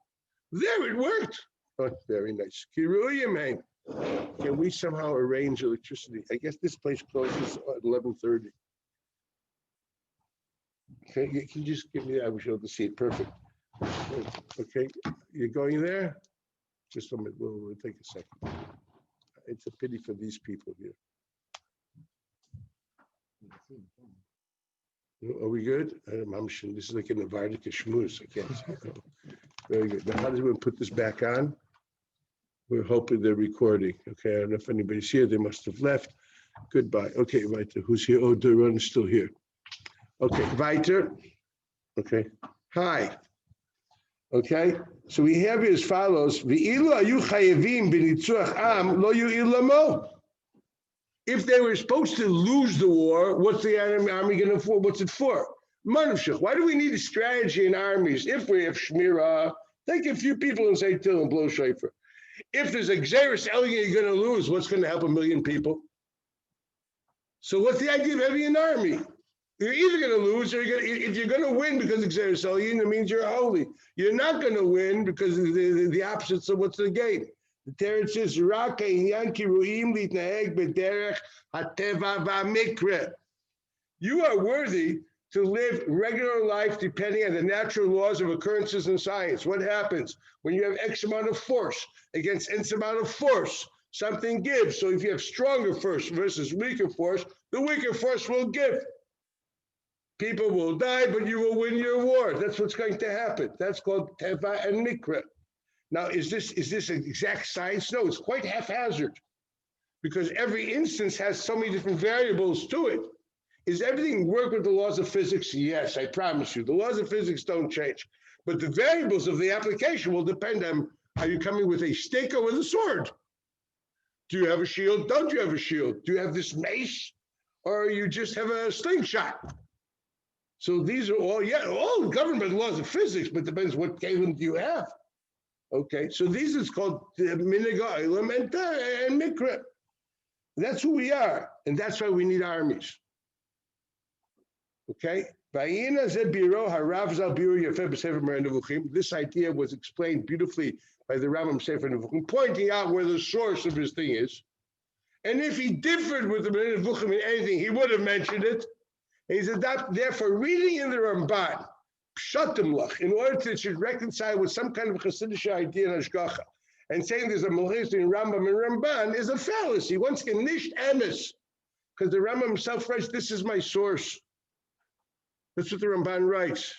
There it worked. Oh, very nice. Can we somehow arrange electricity? I guess this place closes at 11:30. Okay, can you just give me that? I wish you able to see it. Perfect. Okay, you're going there? Just a minute. We'll take a second. It's a pity for these people here. Are we good? This is like an Avardik Shmuz. I can't see it. Very good. Now, how does we put this back on? We're hoping they're recording. Okay, I don't know if anybody's here. They must have left. Goodbye. Okay, Viter. Who's here? Oh, Duran is still here. Okay, Viter. Okay. Hi. Okay, so we have it as follows. If they were supposed to lose the war, what's the army going to for? What's it for? Manavshach. Why do we need a strategy in armies? If we have Shmirah, take a few people and say till and blow shofar. If there's a Xeris Elia you're going to lose, what's going to help 1 million people? So what's the idea of having an army? You're either going to lose or if you're going to win because of Xeris Elia, it means you're holy. You're not going to win because of the opposites of what's the game. The Torah says, you are worthy to live regular life depending on the natural laws of occurrences in science. What happens when you have X amount of force against X amount of force? Something gives. So if you have stronger force versus weaker force, the weaker force will give. People will die, but you will win your war. That's what's going to happen. That's called Teva and Mikra. Now, is this an exact science? No, it's quite haphazard because every instance has so many different variables to it. Is everything work with the laws of physics? Yes, I promise you. The laws of physics don't change. But the variables of the application will depend on, are you coming with a stick or with a sword? Do you have a shield? Don't you have a shield? Do you have this mace? Or you just have a slingshot? So these are all governed by the laws of physics, but depends what Kalim do you have. Okay, so these is called Miniga Ilam and Mikra. That's who we are, and that's why we need armies. Okay, this idea was explained beautifully by the Rambam Sefer Nevuchim, pointing out where the source of his thing is. And if he differed with the Nevuchim in anything, he would have mentioned it. And he said that, therefore, reading in the Ramban, Pshatimlach, in order that it should reconcile with some kind of Hasidic idea in Hashgacha, and saying there's a Malchus in Rambam and Ramban is a fallacy. Once again, Nisht Emes, because the Rambam himself writes, this is my source. That's what the Ramban writes.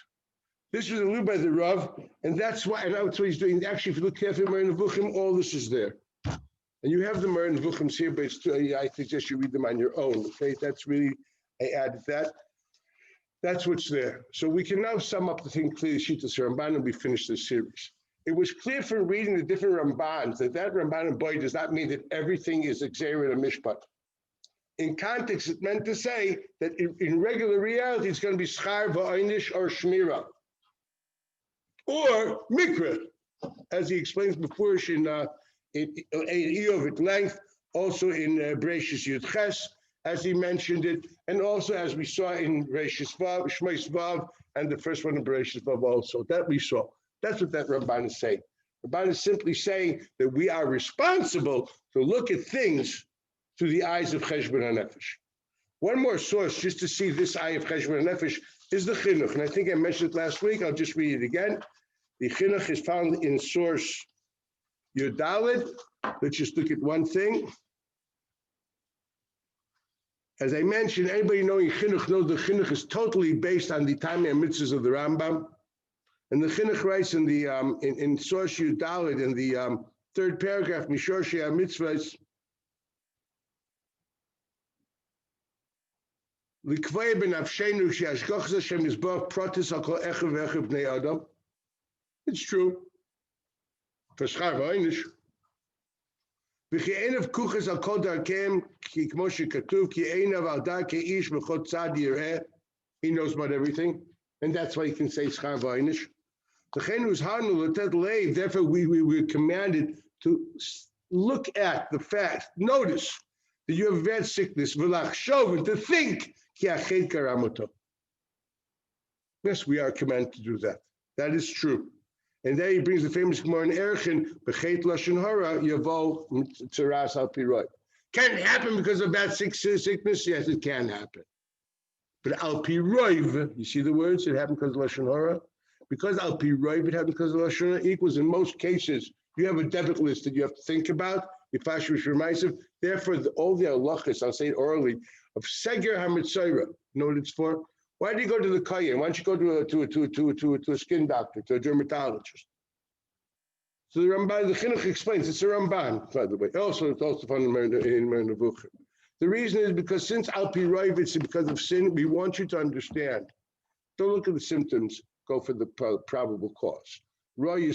This was alluded by the Rav, and that's why, and that's what he's doing. Actually, if you look carefully at Moreh Nevuchim, all this is there. And you have the Moreh Nevuchim here, but I suggest you read them on your own, okay? That's really, I added that. That's what's there. So we can now sum up the thing clearly, Shittas Ramban, and we finish this series. It was clear from reading the different Rambans that Ramban and Boy does not mean that everything is a Gzeira and a Mishpat. In context, it meant to say that in regular reality, it's going to be Schar, V'Einish, or Shmira, or Mikra. as he explains before in Eov at length, also in Bereshis Yud Ches, as he mentioned it, and also as we saw in Bereshis Vav, Shmos Vav, and the first one in Bereshis Vav also, that we saw. That's what that Ramban is saying. Ramban is simply saying that we are responsible to look at things through the eyes of Cheshbon HaNefesh. One more source, just to see this eye of Cheshbon HaNefesh, is the Chinuch. And I think I mentioned it last week. I'll just read it again. The Chinuch is found in source Yudalid. Let's just look at one thing. As I mentioned, anybody knowing Chinuch knows the Chinuch is totally based on the Tamei Mitzvahs of the Rambam. And the Chinuch writes in the in source Yudalid in the third paragraph, Mishor Shei HaMitzvahs, Likvei b'nafshenu she'ashgachas Hashem yisborach pratis al kol echav ve'echav bnei adam. It's true. For schar v'einish. V'chi einav kuchas al kol darkeim ki kmo shekatuv ki einav al dar ke'ish b'chol tzad yireh. He knows about everything, and that's why he can say schar v'einish. Therefore, we were commanded to look at the fact, notice that you have bad sickness, and to think. Yes, we are commanded to do that. That is true. And then he brings the famous Gemara in Erchin, B'chet Lashon Hara, Yavo Tzaras Al Piroi. Can it happen because of bad sickness? Yes, it can happen. But Al Piroi, you see the words? It happened because of Lashon Hara. Because Al Pi Roiv, it happened because of Lashon Hara equals in most cases, you have a debit list that you have to think about. Therefore, all the halachas, I'll say it orally, of Seger HaMitzayra, you know what it's for? Why do you go to the Kayin? Why don't you go to a skin doctor, to a dermatologist? So the Ramban, the Chinuch explains, it's a Ramban, by the way. Also, it's also found in Mernavuchim. The reason is because since Al Pi Roiv, it's because of sin, we want you to understand. Don't look at the symptoms. Go for the probable cause. Go to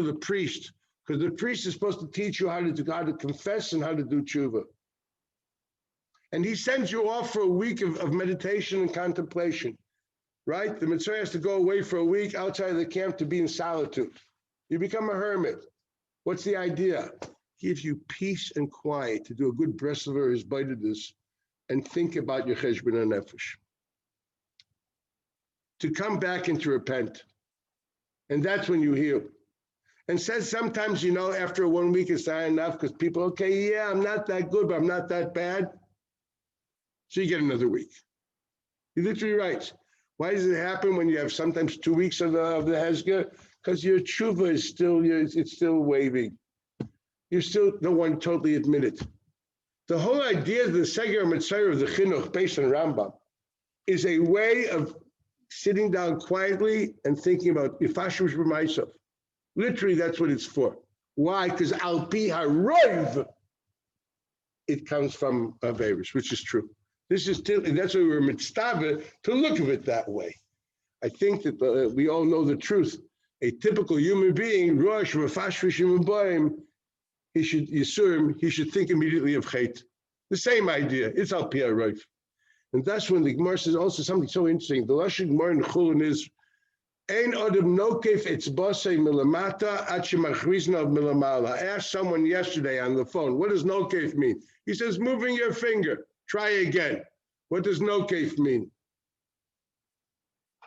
the priest, because the priest is supposed to teach you how to confess and how to do tshuva. And he sends you off for a week of meditation and contemplation, right? The mitzvah has to go away for a week outside of the camp to be in solitude. You become a hermit. What's the idea? Gives you peace and quiet to do a good breslever is this and think about your cheshbon nefesh. To come back and to repent. And that's when you heal. And says sometimes, after 1 week it's not enough because people, okay, yeah, I'm not that good, but I'm not that bad. So you get another week. He literally writes, why does it happen when you have sometimes 2 weeks of the Hashgacha? Because your tshuva is still, it's still waving. You still don't want to totally admit it. The whole idea of the Seger Mitzvah of the Chinuch based on Ramban is a way of sitting down quietly and thinking about Yifashush b'maisav. Literally, that's what it's for. Why? Because Al Pi HaRoiv, it comes from Averis, which is true. This is still, and that's why we're mitzvah to look at it that way. I think that we all know the truth. A typical human being, Rosh Mefashvish Yimbayim, he should think immediately of Chet. The same idea. It's Al Pi HaRoiv. And that's when the Gemara says also something so interesting. The Lashon Gemara in Chulin is, Ein Adam Nokef Etzbasei Milamata Achimachrizna Milamala. I asked someone yesterday on the phone, what does Nokef mean? He says, moving your finger. Try again. What does Nokef mean?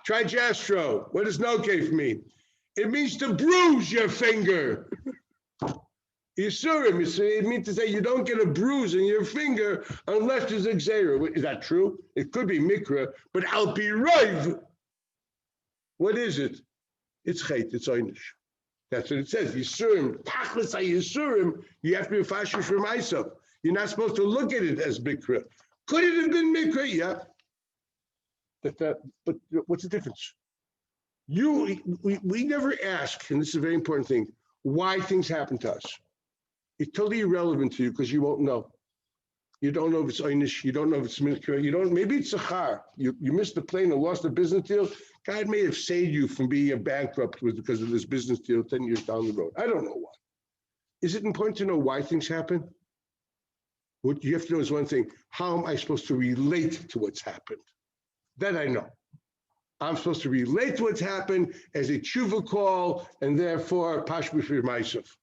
Try Jastro. What does Nokef mean? It means to bruise your finger. Yisurim, it means to say you don't get a bruise in your finger unless there's a gzeira. Is that true? It could be mikra, but Al Pi Roiv, what is it? It's chet, it's einish. That's what it says. Yisurim, tachlis ha-yisurim, you have to be fashish for myself. You're not supposed to look at it as mikra. Could it have been mikra? Yeah. But what's the difference? We never ask, and this is a very important thing, why things happen to us. It's totally irrelevant to you because you won't know. You don't know if it's einish. You don't know if it's mikra. Maybe it's sachar. You missed the plane or lost a business deal. God may have saved you from being a bankrupt because of this business deal 10 years down the road. I don't know why. Is it important to know why things happen? What you have to know is one thing. How am I supposed to relate to what's happened? That I know. I'm supposed to relate to what's happened as a tshuva call, and therefore pashmi for myself.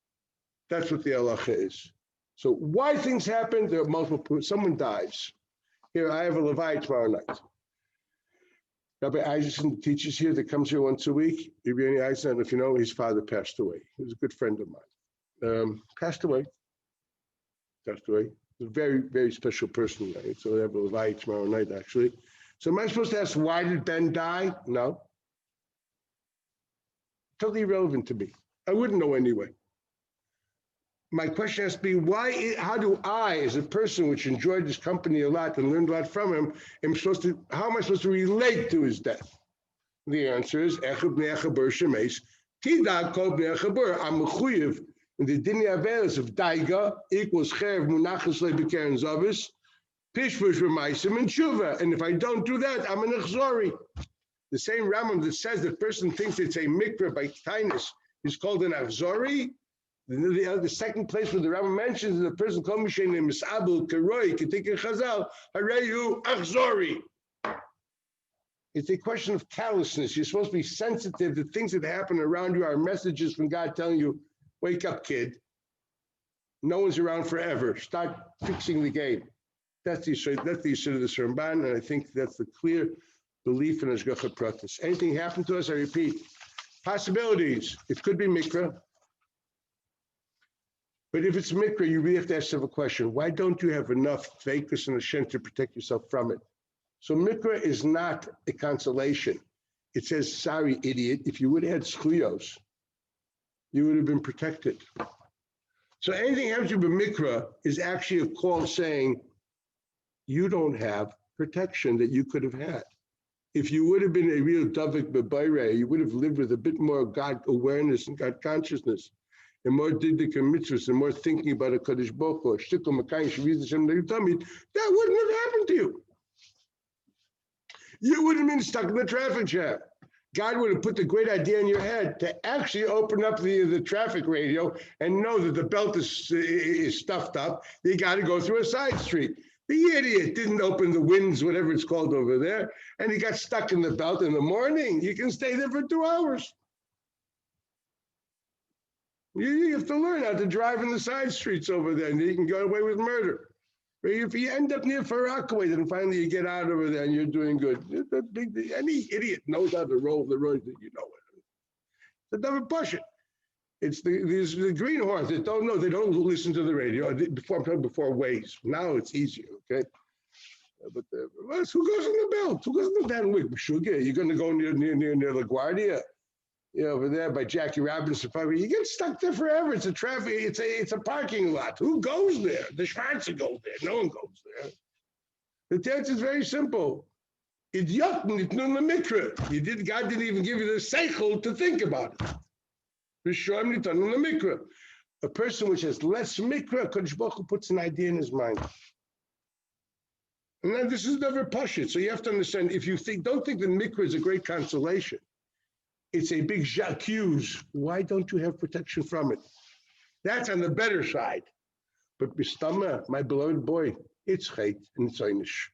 That's what the halacha is. So why things happen? There are multiple. Someone dies. Here, I have a Levi tomorrow night. Rabbi Isaacson teaches here, that comes here once a week. Rabbi Isaacson, if you know, his father passed away. He was a good friend of mine. Passed away. He's a very, very special person. Right? So I have a Levi tomorrow night, actually. So am I supposed to ask, why did Ben die? No. Totally irrelevant to me. I wouldn't know anyway. My question has to be, how do I, as a person which enjoyed his company a lot and learned a lot from him, how am I supposed to relate to his death? The answer is, I'm mechuyev in the dinya averos of daiga equals cherev munachas lebekeren zavis, pishvush v'maisim and tshuva. And if I don't do that, I'm an achzori. The same Ramban that says the person thinks it's a mikra by kindness is called an achzori. The second place where the Ramban mentions the person called Mishen Misabel Karoi Ketik Chazal Hareyu Achzori. It's a question of callousness. You're supposed to be sensitive to things that happen around you. Are messages from God telling you, "Wake up, kid. No one's around forever. Start fixing the game." That's the issue of the Ramban, and I think that's the clear belief in Hashgacha Pratit. Anything happen to us, I repeat, possibilities. It could be mikra. But if it's mikra, you really have to ask yourself a question. Why don't you have enough tvekus and Hashem to protect yourself from it? So mikra is not a consolation. It says, sorry, idiot, if you would have had schuyos, you would have been protected. So anything happens to you with mikra is actually a call saying, you don't have protection that you could have had. If you would have been a real davik bebayre, you would have lived with a bit more God awareness and God consciousness, and more didik and mitzvahs, and more thinking about a Kadosh Baruch Hu, shtickle makayim shaviz Hashem that wouldn't have happened to you. You would have been stuck in the traffic jam. God would have put the great idea in your head to actually open up the traffic radio and know that the belt is stuffed up. You got to go through a side street. The idiot didn't open the winds, whatever it's called over there, and he got stuck in the belt in the morning. You can stay there for 2 hours. You have to learn how to drive in the side streets over there, and you can get away with murder. If you end up near Farakaway, then finally you get out over there and you're doing good. Any idiot knows how to roll the road that you know it. They never push it. It's the greenhorns that don't know. They don't listen to the radio. Before Waze. Now it's easier, okay? But who goes in the belt? Who goes in the Dan Wick? Sugar, you're going to go near LaGuardia? Over there by Jackie Robinson, you get stuck there forever. It's a traffic. It's a parking lot. Who goes there? The Schwarzer goes there. No one goes there. The answer is very simple. God didn't even give you the seichel to think about it. A person which has less mikra, Kadosh Baruch Hu puts an idea in his mind. And then this is never pashut. So you have to understand, if you don't think that mikra is a great consolation, it's a big j'accuse. Why don't you have protection from it? That's on the better side. But bistama, my beloved boy, it's chait and it's einish.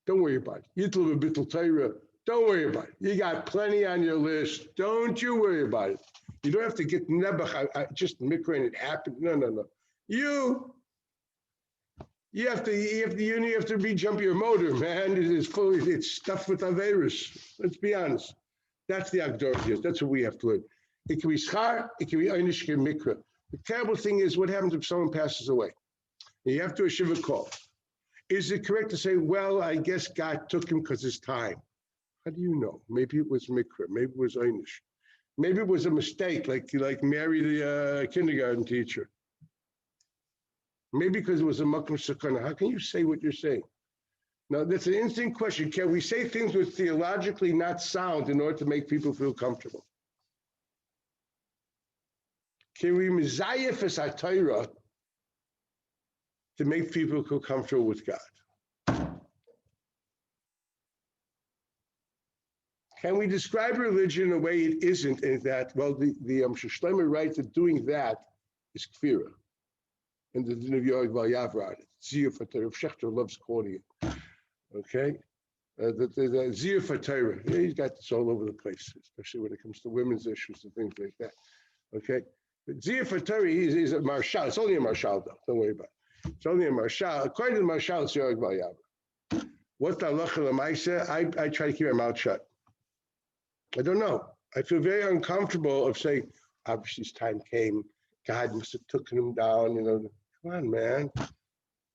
Don't worry about it. Yitl v'bitl Torah. Don't worry about it. You got plenty on your list. Don't you worry about it. You don't have to get nebuch. Just mikra and it happened. No. You have to re-jump your motor, man. It's stuffed with averus. Let's be honest. That's the Agdor. That's what we have to learn. It can be schar, it can be einish, mikra. The terrible thing is, what happens if someone passes away? And you have to a shiva call. Is it correct to say, well, I guess God took him because it's time? How do you know? Maybe it was mikra. Maybe it was einish. Maybe it was a mistake, like Mary, the kindergarten teacher. Maybe because it was a makom sakana. How can you say what you're saying? Now, that's an interesting question. Can we say things which are theologically not sound in order to make people feel comfortable? Can we mizayef as a Torah to make people feel comfortable with God? Can we describe religion in a way it isn't, in that, well, the Shlomo writes that doing that is kfira. And the Din of Yoav Vayav wrote it. Ziyuf Rav Shechter loves quoting it. Okay? The Zia for Torah. Yeah, he's got this all over the place, especially when it comes to women's issues and things like that. Okay? But Zia for Torah, he's a marshal. It's only a marshal, though. Don't worry about it. It's only a marshal. According to the marshal, it's Yorg Val. What's the halacha l'maisa? I try to keep my mouth shut. I don't know. I feel very uncomfortable of saying, obviously, his time came. God must have taken him down. Come on, man.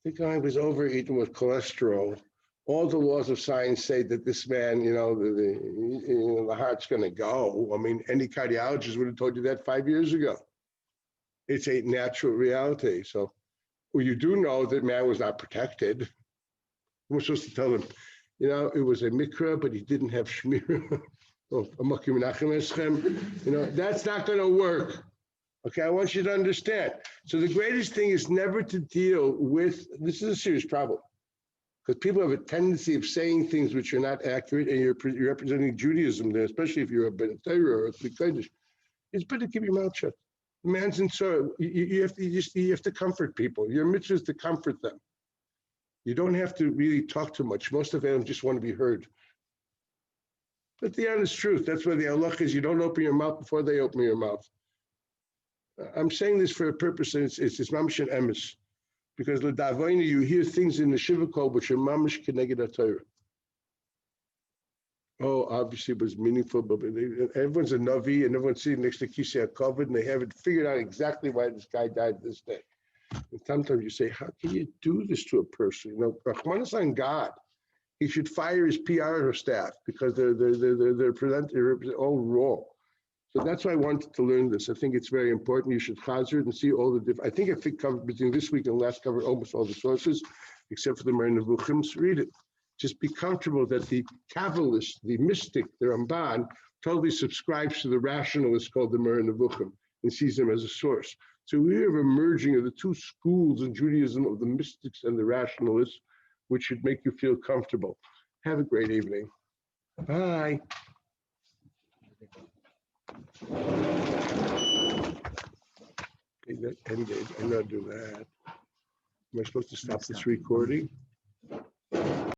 The guy was overeaten with cholesterol. All the laws of science say that this man, the heart's going to go. I mean, any cardiologist would have told you that 5 years ago. It's a natural reality. So, well, you do know that man was not protected. We're supposed to tell him, it was a mikra, but he didn't have shmira. That's not going to work. Okay, I want you to understand. So the greatest thing is never to deal with, this is a serious problem, because people have a tendency of saying things which are not accurate, and you're representing Judaism there, especially if you're a Ben Torah or a Tzaddik. It's better to keep your mouth shut. The man's in sorrow. You have to comfort people. Your mitzvah is to comfort them. You don't have to really talk too much. Most of them just want to be heard. But the honest truth, that's why the halach is you don't open your mouth before they open your mouth. I'm saying this for a purpose, and it's mamish and emes, because l'davoinu you hear things in the shiva code which are mamish keneged Torah. Oh, obviously it was meaningful, but everyone's a navi, and everyone's sitting next to Kisei HaKavod, and they haven't figured out exactly why this guy died this day. And sometimes you say, how can you do this to a person? Rahman is on God. He should fire his PR staff because they're all wrong. So that's why I wanted to learn this. I think it's very important. You should chazer and see all the different. I think covered between this week and last covered almost all the sources, except for the Moreh Nevuchim. So read it. Just be comfortable that the Kabbalist, the mystic, the Ramban, totally subscribes to the rationalist called the Moreh Nevuchim and sees them as a source. So we have a merging of the two schools in Judaism of the mystics and the rationalists, which should make you feel comfortable. Have a great evening. Bye. Okay, that ended. I'm not doing that. Am I supposed to stop this recording?